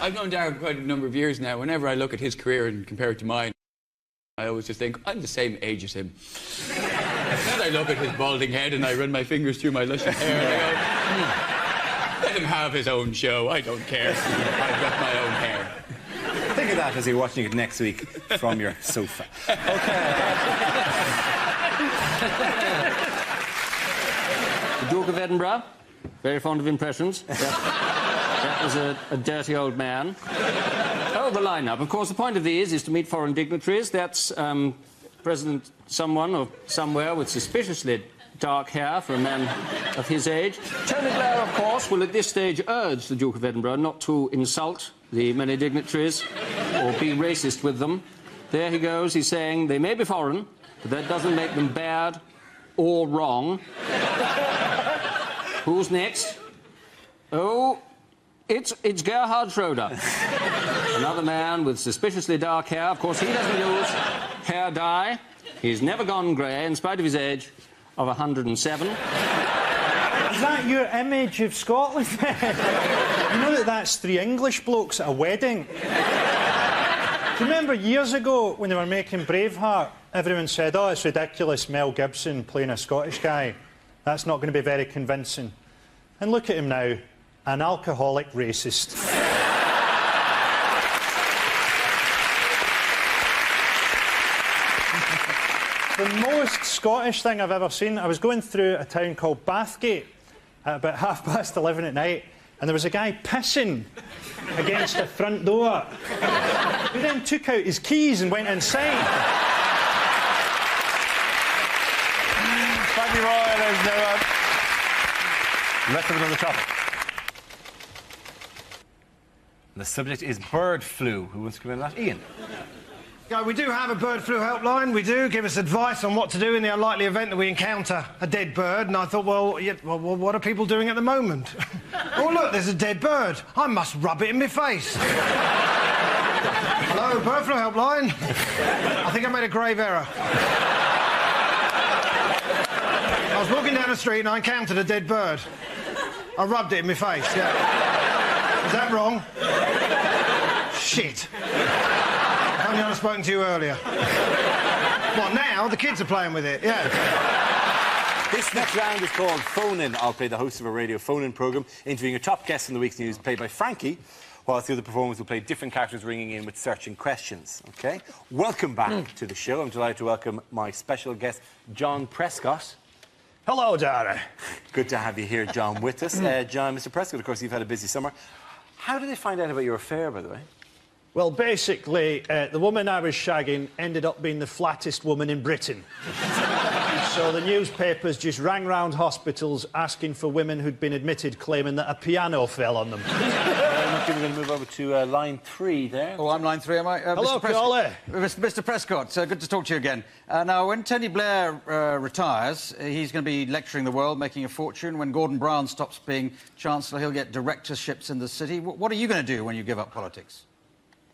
S24: I've known Darren quite a number of years now. Whenever I look at his career and compare it to mine, I always just think, I'm the same age as him. Then I look at his balding head and I run my fingers through my luscious hair and I go, let him have his own show. I don't care. I've got my own hair.
S1: Think of that as you're watching it next week from your sofa.
S5: The Duke of Edinburgh, very fond of impressions. That was a dirty old man. Oh, the lineup. Of course, the point of these is to meet foreign dignitaries. That's President someone or somewhere with suspiciously dark hair for a man of his age. Tony Blair, of course, will at this stage urge the Duke of Edinburgh not to insult the many dignitaries or be racist with them. There he goes. He's saying they may be foreign, but that doesn't make them bad or wrong. Who's next? Oh, it's Gerhard Schroeder. Another man with suspiciously dark hair. Of course, he doesn't use hair dye. He's never gone grey, in spite of his age of 107.
S25: Is that your image of Scotland? You know that's 3 English blokes at a wedding? Do you remember years ago when they were making Braveheart, everyone said, oh, it's ridiculous, Mel Gibson playing a Scottish guy. That's not going to be very convincing. And look at him now, an alcoholic racist. The most Scottish thing I've ever seen, I was going through a town called Bathgate at about 11:30 at night, and there was a guy pissing against the front door. He then took out his keys and went inside.
S22: Frankie Boyle, ladies and gentlemen. Let's have another topic. The subject is bird flu. Who wants to come in on that? Ian.
S4: Yeah, we do have a bird flu helpline. We do give us advice on what to do in the unlikely event that we encounter a dead bird. And I thought, well, what are people doing at the moment? Oh, look, there's a dead bird. I must rub it in my face. Hello, bird flu helpline. I think I made a grave error. I was walking down the street and I encountered a dead bird. I rubbed it in my face, yeah. Is that wrong? Shit. If only I'd have spoken to you earlier. What, now? The kids are playing with it, yeah.
S22: This next round is called Phone In. I'll play the host of a radio phone-in programme, interviewing a top guest in the week's news, played by Frankie, whilst the other performers will play different characters ringing in with searching questions, OK? Welcome back to the show. I'm delighted to welcome my special guest, John Prescott.
S4: Hello, Dara.
S22: Good to have you here, John, with us. John, Mr Prescott, of course, you've had a busy summer. How did they find out about your affair, by the way?
S25: Well, basically, the woman I was shagging ended up being the flattest woman in Britain. So the newspapers just rang round hospitals asking for women who'd been admitted, claiming that a piano fell on them.
S22: We're going to move over to line 3 there.
S6: Oh, I'm line 3, am I?
S4: Hello, Collie.
S6: Mr Prescott, good to talk to you again. Now, when Tony Blair retires, he's going to be lecturing the world, making a fortune. When Gordon Brown stops being Chancellor, he'll get directorships in the city. What are you going to do when you give up politics?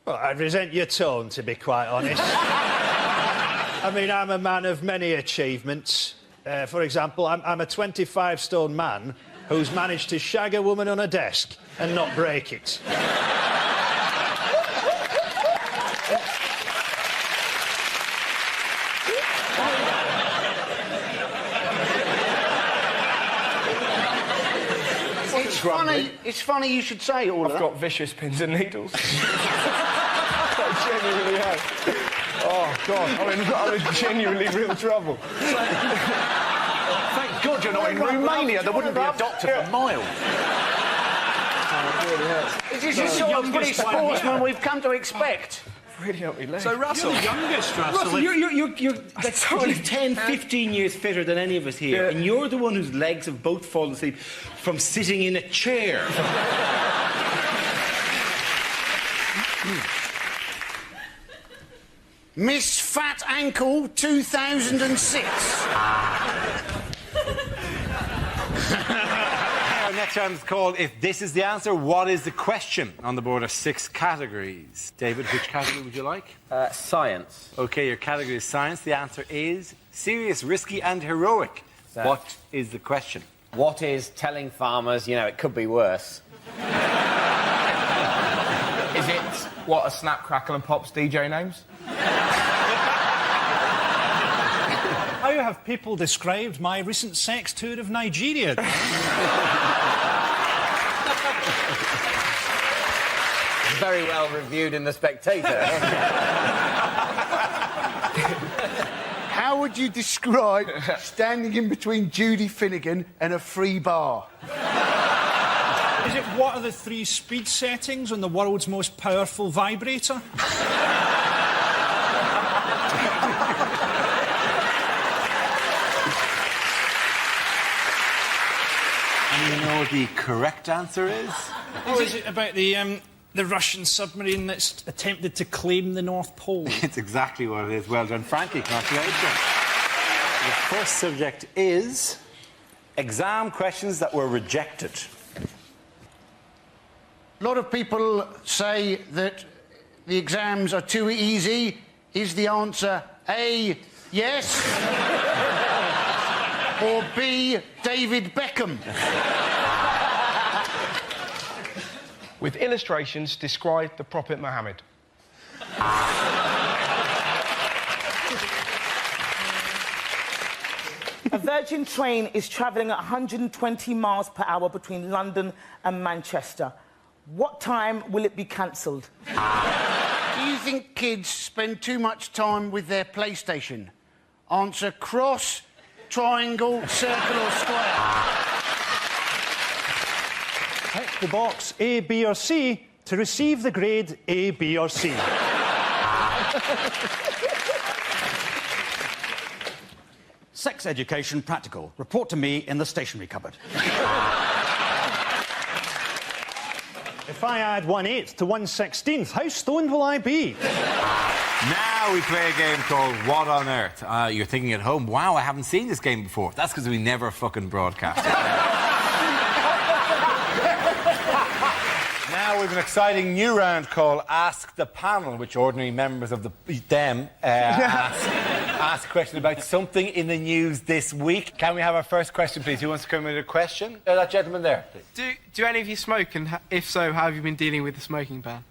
S25: Well, I resent your tone, to be quite honest. I mean, I'm a man of many achievements. For example, I'm a 25-stone man who's managed to shag a woman on a desk and not break it.
S20: It's funny you should say all of that.
S17: I've got vicious pins and needles. I genuinely have. Oh, God, I'm in genuinely real trouble.
S20: Thank God you're not in Romania. There wouldn't be a doctor for miles. This is the sort of British sportsman we've come to expect.
S17: Really helped me leg.
S4: So, Russell... You're the youngest,
S20: Russell, you're like 10, 15 years fitter than any of us here, and you're the one whose legs have both fallen asleep from sitting in a chair. Miss Fat Ankle 2006.
S22: Our next round is called If This Is the Answer, What is the Question? On the board are 6 categories. David, which category would you like?
S8: Science.
S22: OK, your category is science. The answer is serious, risky and heroic. What is the question?
S8: What is telling farmers, you know, it could be worse?
S17: Is it what a Snap, Crackle and Pop's DJ names?
S25: How have people described my recent sex tour of Nigeria?
S8: Very well reviewed in The Spectator.
S20: How would you describe standing in between Judy Finnegan and a free bar?
S25: Is it what are the 3 speed settings on the world's most powerful vibrator?
S22: And you know what the correct answer is?
S25: Or is it about the Russian submarine that's attempted to claim the North Pole?
S22: It's exactly what it is. Well done, Frankie. Congratulations. The first subject is exam questions that were rejected.
S20: A lot of people say that the exams are too easy. Is the answer A, yes? Or B, David Beckham?
S17: With illustrations, describe the Prophet Muhammad.
S13: A Virgin train is travelling at 120 miles per hour between London and Manchester. What time will it be cancelled?
S20: Do you think kids spend too much time with their PlayStation? Answer cross, triangle, circle or square.
S25: Check the box A, B or C to receive the grade A, B or C.
S6: Sex education practical. Report to me in the stationery cupboard.
S25: If I add 1/8 to 1/16, how stoned will I be?
S1: Now we play a game called What on Earth? You're thinking at home, wow, I haven't seen this game before. That's because we never fucking broadcast it. Now we've an exciting new round called Ask the Panel, which ordinary members of ask questions about something in the news this week. Can we have our first question, please? Who wants to come with a question? That gentleman there, please.
S3: Do any of you smoke, and if so, how have you been dealing with the smoking ban?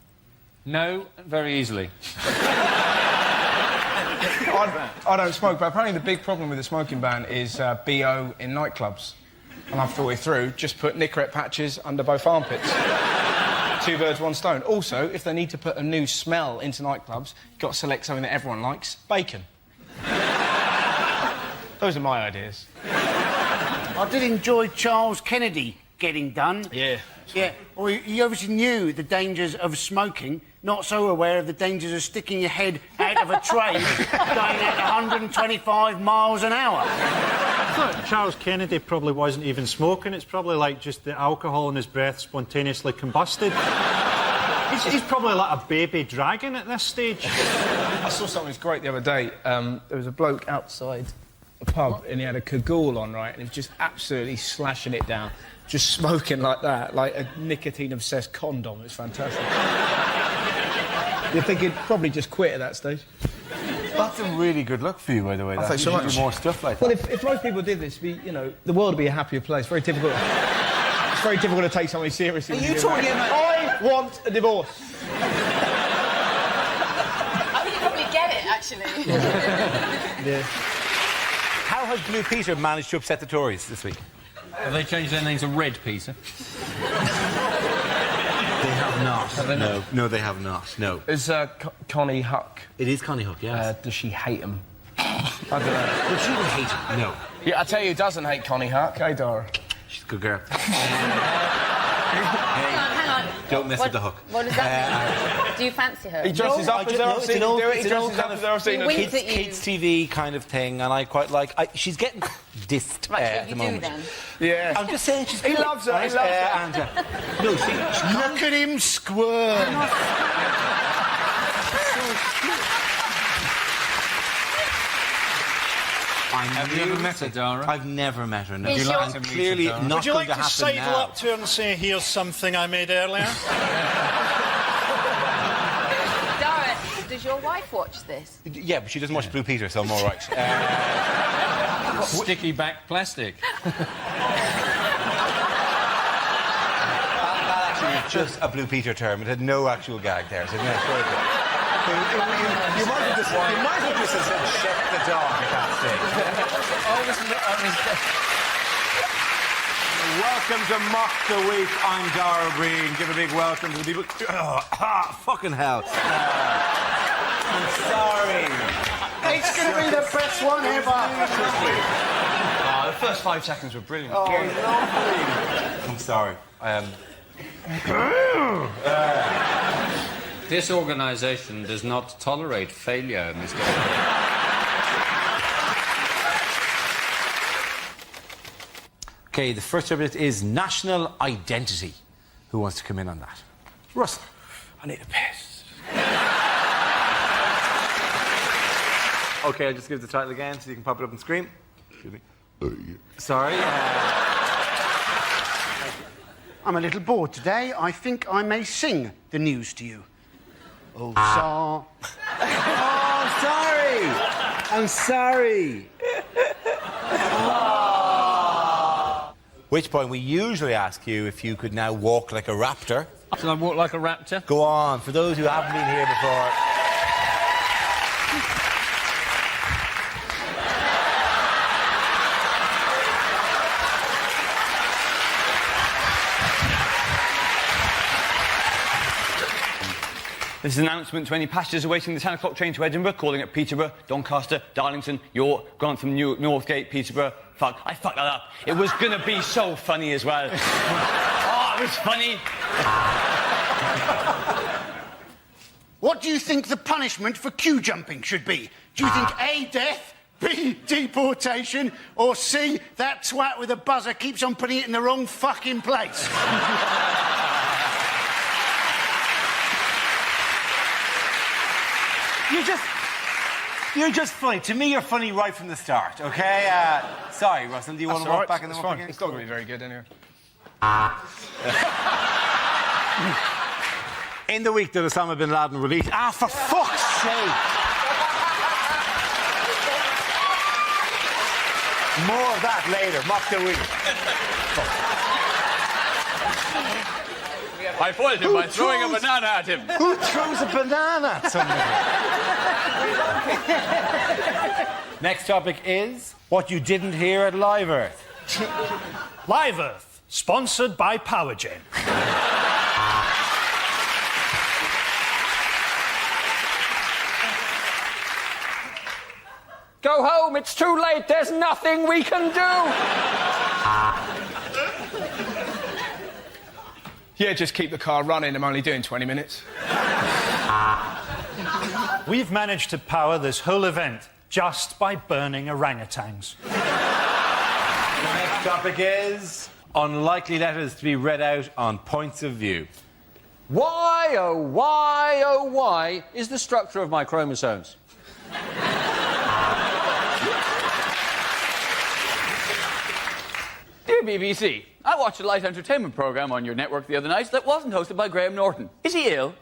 S5: No, very easily.
S11: I don't smoke, but apparently the big problem with the smoking ban is BO in nightclubs. And I've thought it through, just put Nicorette patches under both armpits. 2 birds, 1 stone. Also, if they need to put a new smell into nightclubs, you've got to select something that everyone likes. Bacon. Those are my ideas.
S20: I did enjoy Charles Kennedy getting done.
S11: Yeah.
S20: Yeah. Well, you obviously knew the dangers of smoking, not so aware of the dangers of sticking your head out of a train going at 125 miles an hour.
S25: I thought Charles Kennedy probably wasn't even smoking. It's probably like just the alcohol in his breath spontaneously combusted. He's probably like a baby dragon at this stage.
S11: I saw something that was great the other day. There was a bloke outside a pub and he had a cagoule on, right, and he was just absolutely slashing it down. Just smoking like that, like a nicotine-obsessed condom. It's fantastic. You'd think he'd probably just quit at that stage.
S1: That's a really good look for you, by the way.
S11: Thanks so much.
S1: Do more stuff like that.
S11: Well, if most people did this, the world would be a happier place. Very difficult. It's very difficult to take something seriously.
S8: Are you talking about...
S11: I want a divorce.
S16: I think you probably get it, actually.
S11: Yeah.
S1: How has Blue Peter managed to upset the Tories this week?
S5: Have they changed their name to Red Peter?
S1: They have not.
S11: Have they not?
S1: No, they have not. No.
S11: Is Connie Huck?
S1: It is Connie Huck, yes.
S11: Does she hate him? I don't know.
S1: Well, she would hate him. No.
S11: Yeah, I tell you who doesn't hate Connie Huck. Hey, Dara.
S1: She's a good girl.
S9: Hang on.
S1: Don't mess with the hook.
S9: What does that mean? Do you fancy her?
S11: He dresses up as I've seen him do it. He dresses up as I've seen him.
S1: Kids TV kind of thing, and I quite like... she's getting dissed at the moment.
S9: Then.
S11: Yeah.
S1: I'm just saying she's...
S11: He loves her, he loves her.
S1: And, no, she
S20: Look at him squirm.
S5: Have you ever met her, Dara?
S1: I've never met her, no.
S9: Is your-
S1: I'm clearly not
S25: Would you
S1: going
S25: like to
S1: happen
S25: sidle
S1: now.
S25: up to her and say, here's something I made earlier?
S9: Dara, does your wife watch this?
S1: Yeah, but she doesn't watch Blue Peter, so I'm all right.
S5: Sticky back plastic.
S1: That actually was just a Blue Peter term. It had no actual gag there, so no, sorry. You might have just said, shut the dog at that stage. Welcome to Mock the Week. I'm Dara Breen. Give a big welcome to the people... fucking hell. I'm sorry.
S20: It's going to be the best one ever.
S11: The first 5 seconds were brilliant.
S1: Oh, lovely. I'm sorry.
S5: This organisation does not tolerate failure, Mr.
S1: OK, the first subject is national identity. Who wants to come in on that? Russell.
S11: I need a piss.
S1: OK, I'll just give the title again so you can pop it up on screen. Excuse me. Sorry.
S20: I'm a little bored today. I think I may sing the news to you. Oh,
S1: Oh, sorry. I'm sorry. Which point we usually ask you if you could now walk like a raptor.
S5: Shall I walk like a raptor?
S1: Go on, for those who haven't been here before.
S12: This is an announcement to any passengers awaiting the 10 o'clock train to Edinburgh, calling at Peterborough, Doncaster, Darlington, York, Grantham, Northgate, Peterborough. Fuck, I fucked that up. It was going to be so funny as well. Oh, it was funny.
S20: What do you think the punishment for queue jumping should be? Do you think A, death, B, deportation, or C, that twat with a buzzer keeps on putting it in the wrong fucking place?
S22: You're just funny. To me, you're funny right from the start, OK? Sorry, Russell, do you want to walk back in the
S11: It's
S22: walk
S11: fine.
S22: again?
S11: It's not going to be very good, anyway.
S22: In the week that Osama bin Laden released... for fuck's sake! More of that later. Mock the week.
S24: I foiled him by throwing a banana at him.
S22: Who throws a banana at somebody? Next topic is what you didn't hear at Live Earth.
S25: Live Earth, sponsored by Powergen.
S12: Go home, it's too late, there's nothing we can do!
S11: Yeah, just keep the car running. I'm only doing 20 minutes.
S25: We've managed to power this whole event just by burning orangutans.
S22: The next topic is unlikely letters to be read out on points of view.
S5: Why, oh why is the structure of my chromosomes?
S24: Dear BBC, I watched a light entertainment programme on your network the other night that wasn't hosted by Graham Norton. Is he ill?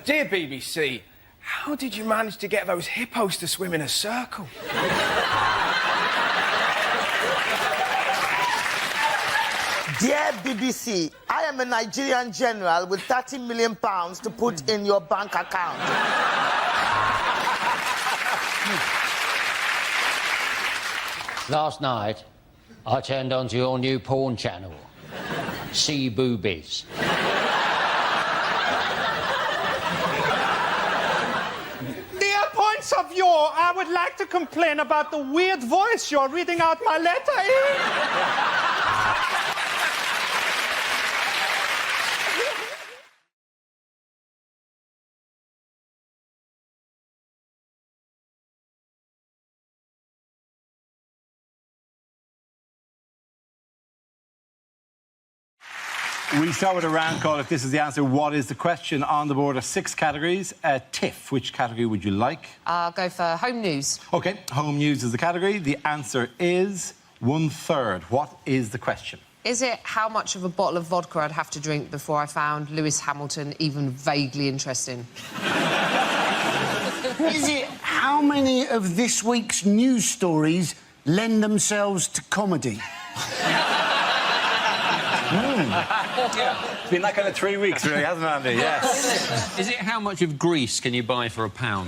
S11: Dear BBC, how did you manage to get those hippos to swim in a circle?
S13: Dear BBC, I am a Nigerian general with £30 million to put in your bank account.
S10: Last night, I turned onto your new porn channel, See Boobies.
S25: Dear points of view, I would like to complain about the weird voice you're reading out my letter in.
S22: We start with a round call. If this is the answer, what is the question? On the board are 6 categories. Tiff, which category would you like?
S9: I'll go for home news.
S22: OK, home news is the category. The answer is 1/3. What is the question?
S9: Is it how much of a bottle of vodka I'd have to drink before I found Lewis Hamilton even vaguely interesting?
S20: Is it how many of this week's news stories lend themselves to comedy?
S22: It's been that kind of 3 weeks, really, hasn't it, Andy? Yes.
S5: Is it how much of Greece can you buy for £1?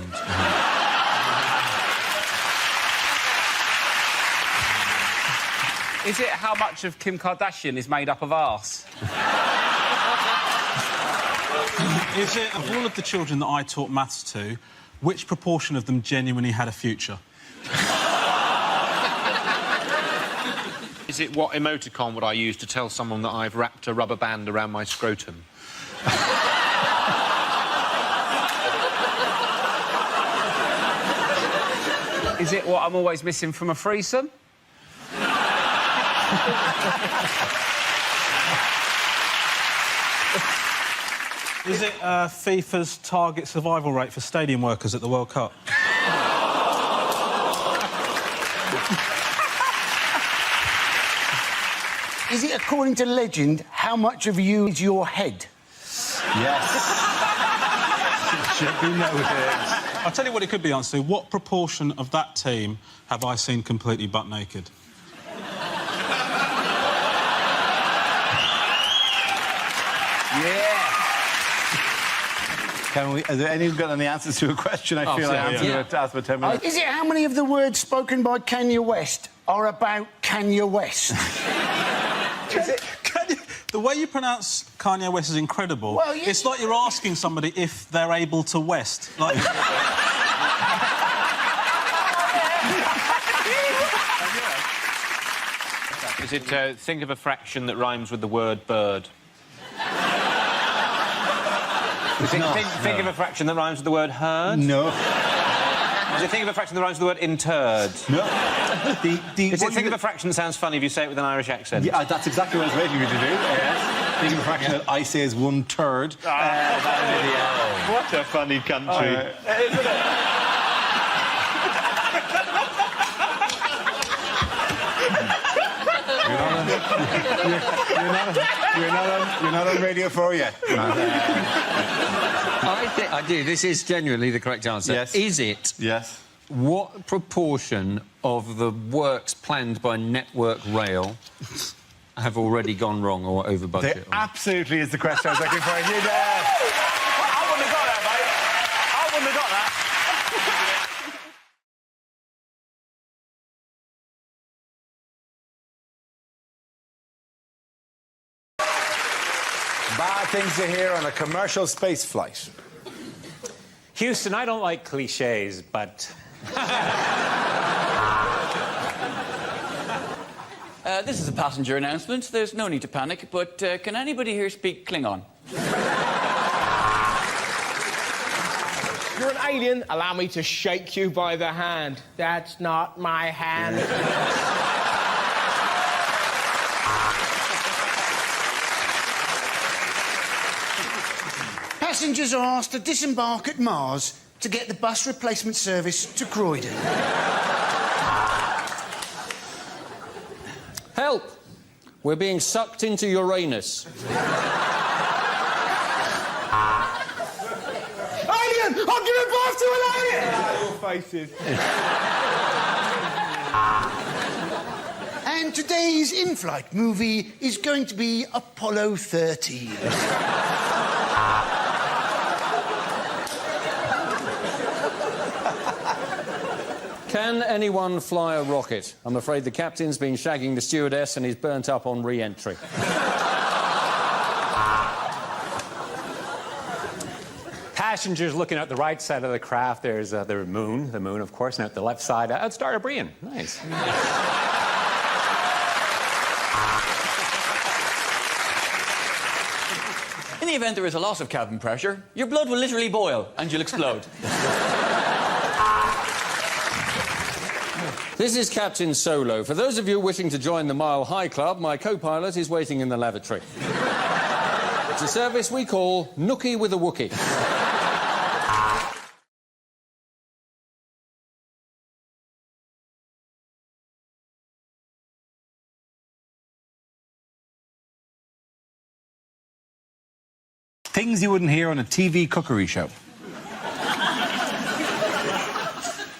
S15: Is it how much of Kim Kardashian is made up of arse?
S18: Is it, of all of the children that I taught maths to, which proportion of them genuinely had a future?
S15: Is it what emoticon would I use to tell someone that I've wrapped a rubber band around my scrotum? Is it what I'm always missing from a threesome?
S18: Is it FIFA's target survival rate for stadium workers at the World Cup?
S20: Is it, according to legend, how much of you is your head?
S22: Yes. Should be noted.
S18: I'll tell you what it could be, answer. What proportion of that team have I seen completely butt naked?
S22: Yeah. Can we... Has anyone got any answers to a question? I feel like I'm going to ask for 10 minutes.
S20: Is it how many of the words spoken by Kanye West are about Kanye West?
S18: Is it... The way you pronounce Kanye West is incredible.
S20: Well, yeah.
S18: It's like you're asking somebody if they're able to West. Like...
S15: Is it think of a fraction that rhymes with the word bird?
S22: It's not,
S15: think of a fraction that rhymes with the word herd?
S22: No.
S15: Is it think of a fraction that rhymes with the word interred?
S22: No.
S15: Is it think of a fraction that sounds funny if you say it with an Irish accent?
S22: Yeah, that's exactly what I was waiting for you to do. Yes. Think of a fraction that I say is 1/3.
S15: What a funny country.
S22: You're not on Radio 4 yet.
S5: I do. This is genuinely the correct answer.
S22: Yes.
S5: Is it?
S22: Yes.
S5: What proportion of the works planned by Network Rail have already gone wrong or over budget?
S22: There absolutely is the question I was looking for. You know.
S15: I wouldn't have got that, mate. I wouldn't have got that.
S22: Bad things to hear on a commercial space flight.
S2: Houston, I don't like cliches, but...
S24: This is a passenger announcement. There's no need to panic, but can anybody here speak Klingon?
S11: You're an alien. Allow me to shake you by the hand. That's not my hand.
S20: Passengers are asked to disembark at Mars to get the bus replacement service to Croydon.
S5: Help! We're being sucked into Uranus.
S20: Alien! I'm giving birth to an alien!
S11: Your faces.
S20: And today's in-flight movie is going to be Apollo 13.
S5: Can anyone fly a rocket? I'm afraid the captain's been shagging the stewardess and he's burnt up on re-entry.
S2: Passengers looking at the right side of the craft, there's the moon, of course, and at the left side, Star of Brian. Nice.
S24: In the event there is a loss of cabin pressure, your blood will literally boil and you'll explode.
S5: This is Captain Solo. For those of you wishing to join the Mile High Club, my co-pilot is waiting in the lavatory. It's a service we call Nookie with a Wookie.
S22: Things you wouldn't hear on a TV cookery show.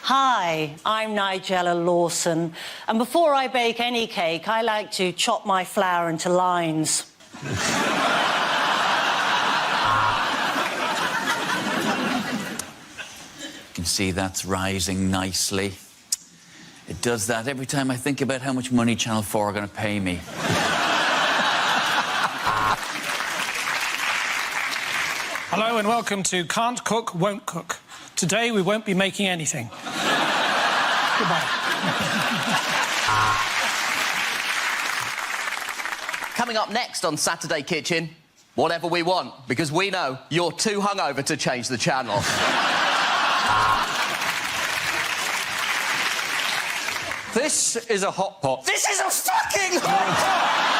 S7: Hi, I'm Nigella Lawson, and before I bake any cake, I like to chop my flour into lines.
S24: You can see that's rising nicely. It does that every time I think about how much money Channel 4 are going to pay me.
S14: Hello and welcome to Can't Cook, Won't Cook. Today we won't be making anything. Goodbye.
S19: Coming up next on Saturday Kitchen, whatever we want, because we know you're too hungover to change the channel.
S5: This is a hot pot.
S19: This is a fucking hot pot!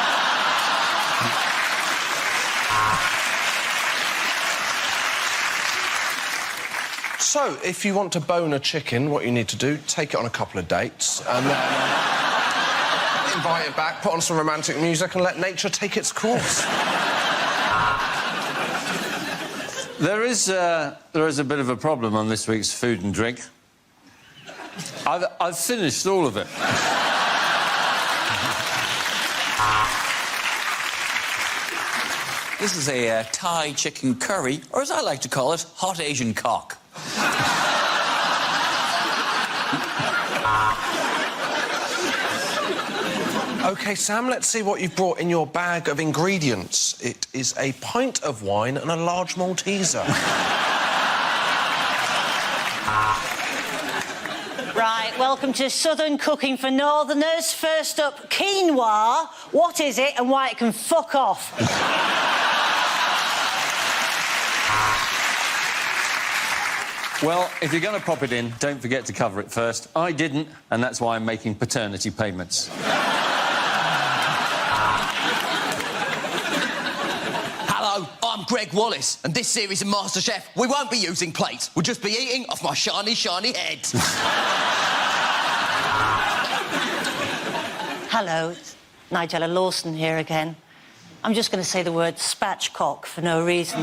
S17: So, if you want to bone a chicken, what you need to do, take it on a couple of dates, and then invite it back, put on some romantic music, and let nature take its course.
S5: There is a bit of a problem on this week's food and drink. I've finished all of it.
S24: This is a Thai chicken curry, or as I like to call it, hot Asian cock.
S17: OK, Sam, let's see what you've brought in your bag of ingredients. It is a pint of wine and a large Malteser.
S7: Right, welcome to Southern Cooking for Northerners. First up, quinoa. What is it and why it can fuck off?
S5: Well, if you're going to pop it in, don't forget to cover it first. I didn't, and that's why I'm making paternity payments.
S19: Hello, I'm Greg Wallace, and this series of MasterChef, we won't be using plates. We'll just be eating off my shiny, shiny head.
S7: Hello, it's Nigella Lawson here again. I'm just going to say the word spatchcock for no reason.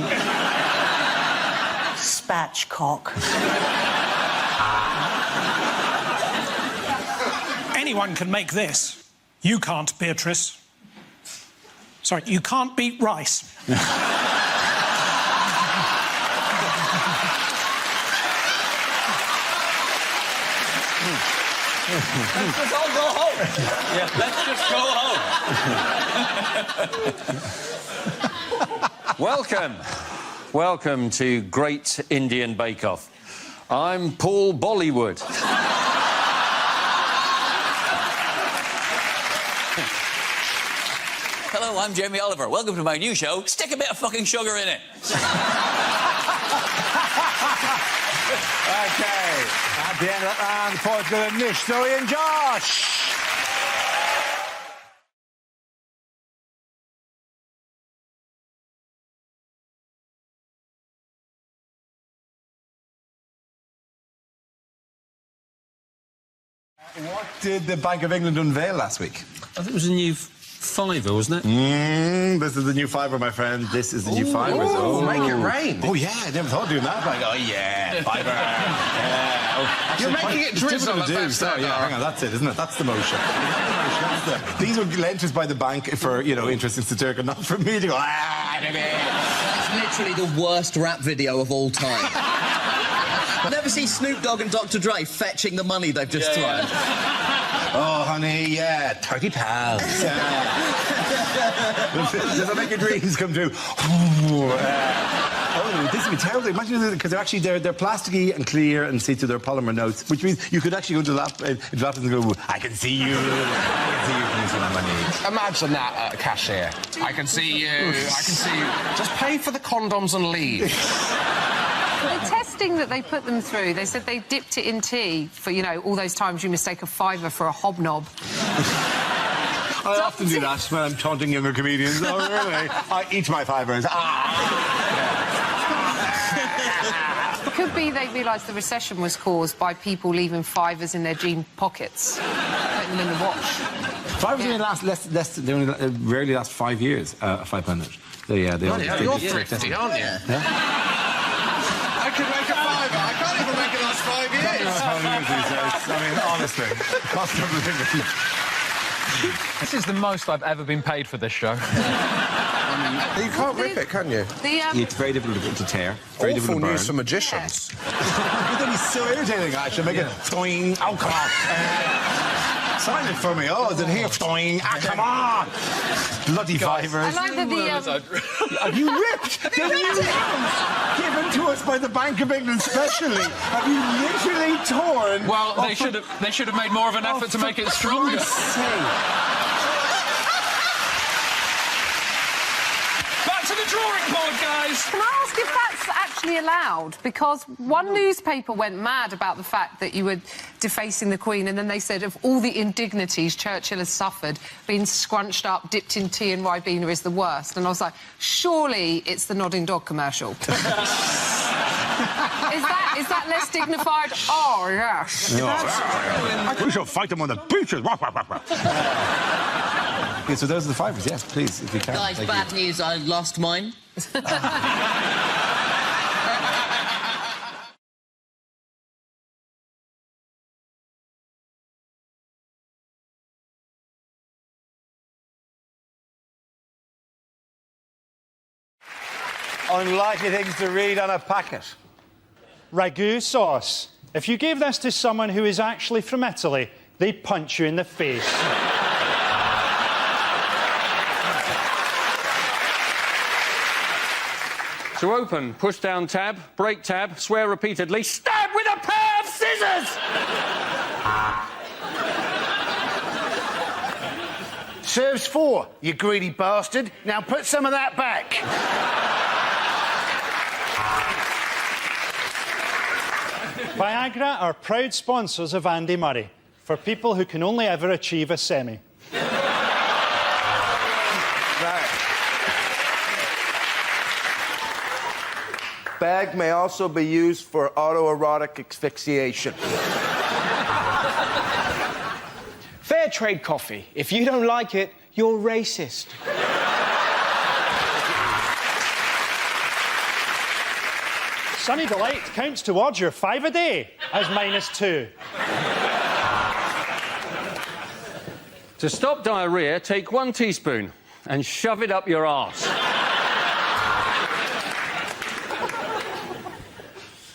S7: Spatchcock.
S14: Anyone can make this. You can't, Beatrice. Sorry, you can't beat rice.
S5: Let's just all go home. Yeah, let's just go home. Welcome. Welcome to Great Indian Bake Off. I'm Paul Bollywood.
S3: Hello, I'm Jamie Oliver. Welcome to my new show, Stick a Bit of Fucking Sugar in It.
S22: OK, at the end of that round, Portugal and Nish, Zoe and Josh. What did the Bank of England unveil last week?
S5: I think it was a new fiver, wasn't it?
S22: This is the new fiver, my friend. This is the new fiver.
S17: Oh, make it rain.
S22: Oh, yeah, I never thought of doing that. Like, oh, yeah, fiver. Yeah. Oh,
S17: You're
S22: actually,
S17: making it drizzle
S22: difficult to
S17: at
S22: do.
S17: that
S22: So,
S17: step,
S22: yeah,
S17: though.
S22: hang on, that's it, isn't it? That's the motion. These were lent us by the bank for, you know, interest in Saturka, not for me to go,
S19: It's literally the worst rap video of all time. Never see Snoop Dogg and Dr. Dre fetching the money they've just thrown.
S22: Oh, honey, yeah, £30. Does that make your dreams come true? Oh, this would be terrible. Imagine because they're actually they're plasticky and clear and see through their polymer notes, which means you could actually go to the laptop and go, I can see you. I can see you. Can you see my money?
S17: Imagine that at a cashier. I can see you. I can see you. Just pay for the condoms and leave.
S9: The testing that they put them through, they said they dipped it in tea for, you know, all those times you mistake a fiver for a hobnob.
S22: I often do that when I'm taunting younger comedians. Oh, really? I eat my fibers.
S9: Could be they realised the recession was caused by people leaving fivers in their jean pockets, putting them in the wash.
S22: Fivers only last they only rarely last 5 years. £5 note. They
S17: You're thrifty, aren't you?
S22: Yeah.
S17: I could make a fiver. I can't even make it last 5 years.
S22: I mean, honestly, cost of living.
S4: This is the most I've ever been paid for this show.
S17: You can't rip it, can you?
S22: It's very difficult to tear. Very
S17: Awful
S22: difficult to burn.
S17: news for magicians.
S22: That'd be so irritating. I should make it stoing. Oh, come on. Sign it for me. Oh, is it here? Stoing. Ah, come on. Bloody fivers.
S9: I like that
S22: Have you ripped the new pounds given to us by the Bank of England specially? Have you literally torn?
S4: Well, they should have made more of an effort to make it stronger. Back to the drawing board, guys.
S9: Can I ask if that's actually allowed? Because one newspaper went mad about the fact that you were defacing the Queen, and then they said of all the indignities Churchill has suffered, being scrunched up, dipped in tea and Ribena is the worst. And I was like, surely it's the nodding dog commercial. Is that less dignified? Oh, yes.
S22: We shall fight them on the beaches. Yeah, so those are the fivers, yes, please, if you can.
S19: Guys, bad news, I lost mine.
S22: Unlikely things to read on a packet.
S25: Ragu sauce. If you gave this to someone who is actually from Italy, they'd punch you in the face.
S5: To open, push down tab, break tab, swear repeatedly, stab with a pair of scissors!
S20: Serves 4, you greedy bastard. Now put some of that back.
S25: Viagra are proud sponsors of Andy Murray, for people who can only ever achieve a semi.
S6: Bag may also be used for autoerotic asphyxiation.
S11: Fair trade coffee. If you don't like it, you're racist.
S25: Sunny Delight counts towards your 5 a day as -2.
S5: To stop diarrhea, take 1 teaspoon and shove it up your arse.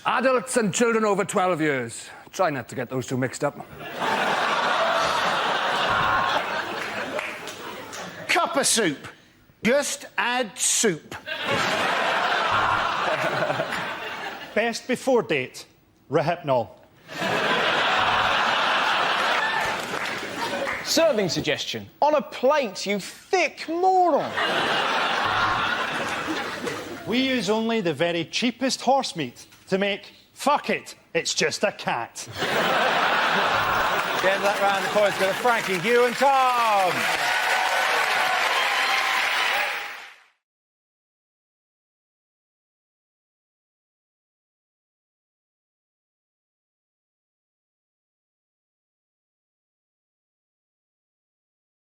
S8: Adults and children over 12 years. Try not to get those two mixed up.
S20: Cup of soup. Just add soup.
S25: Best before date, Rohypnol.
S11: Serving suggestion. On a plate, you thick moron.
S25: We use only the very cheapest horse meat to make fuck it, it's just a cat.
S22: Get that round the points go to Frankie, Hugh and Tom.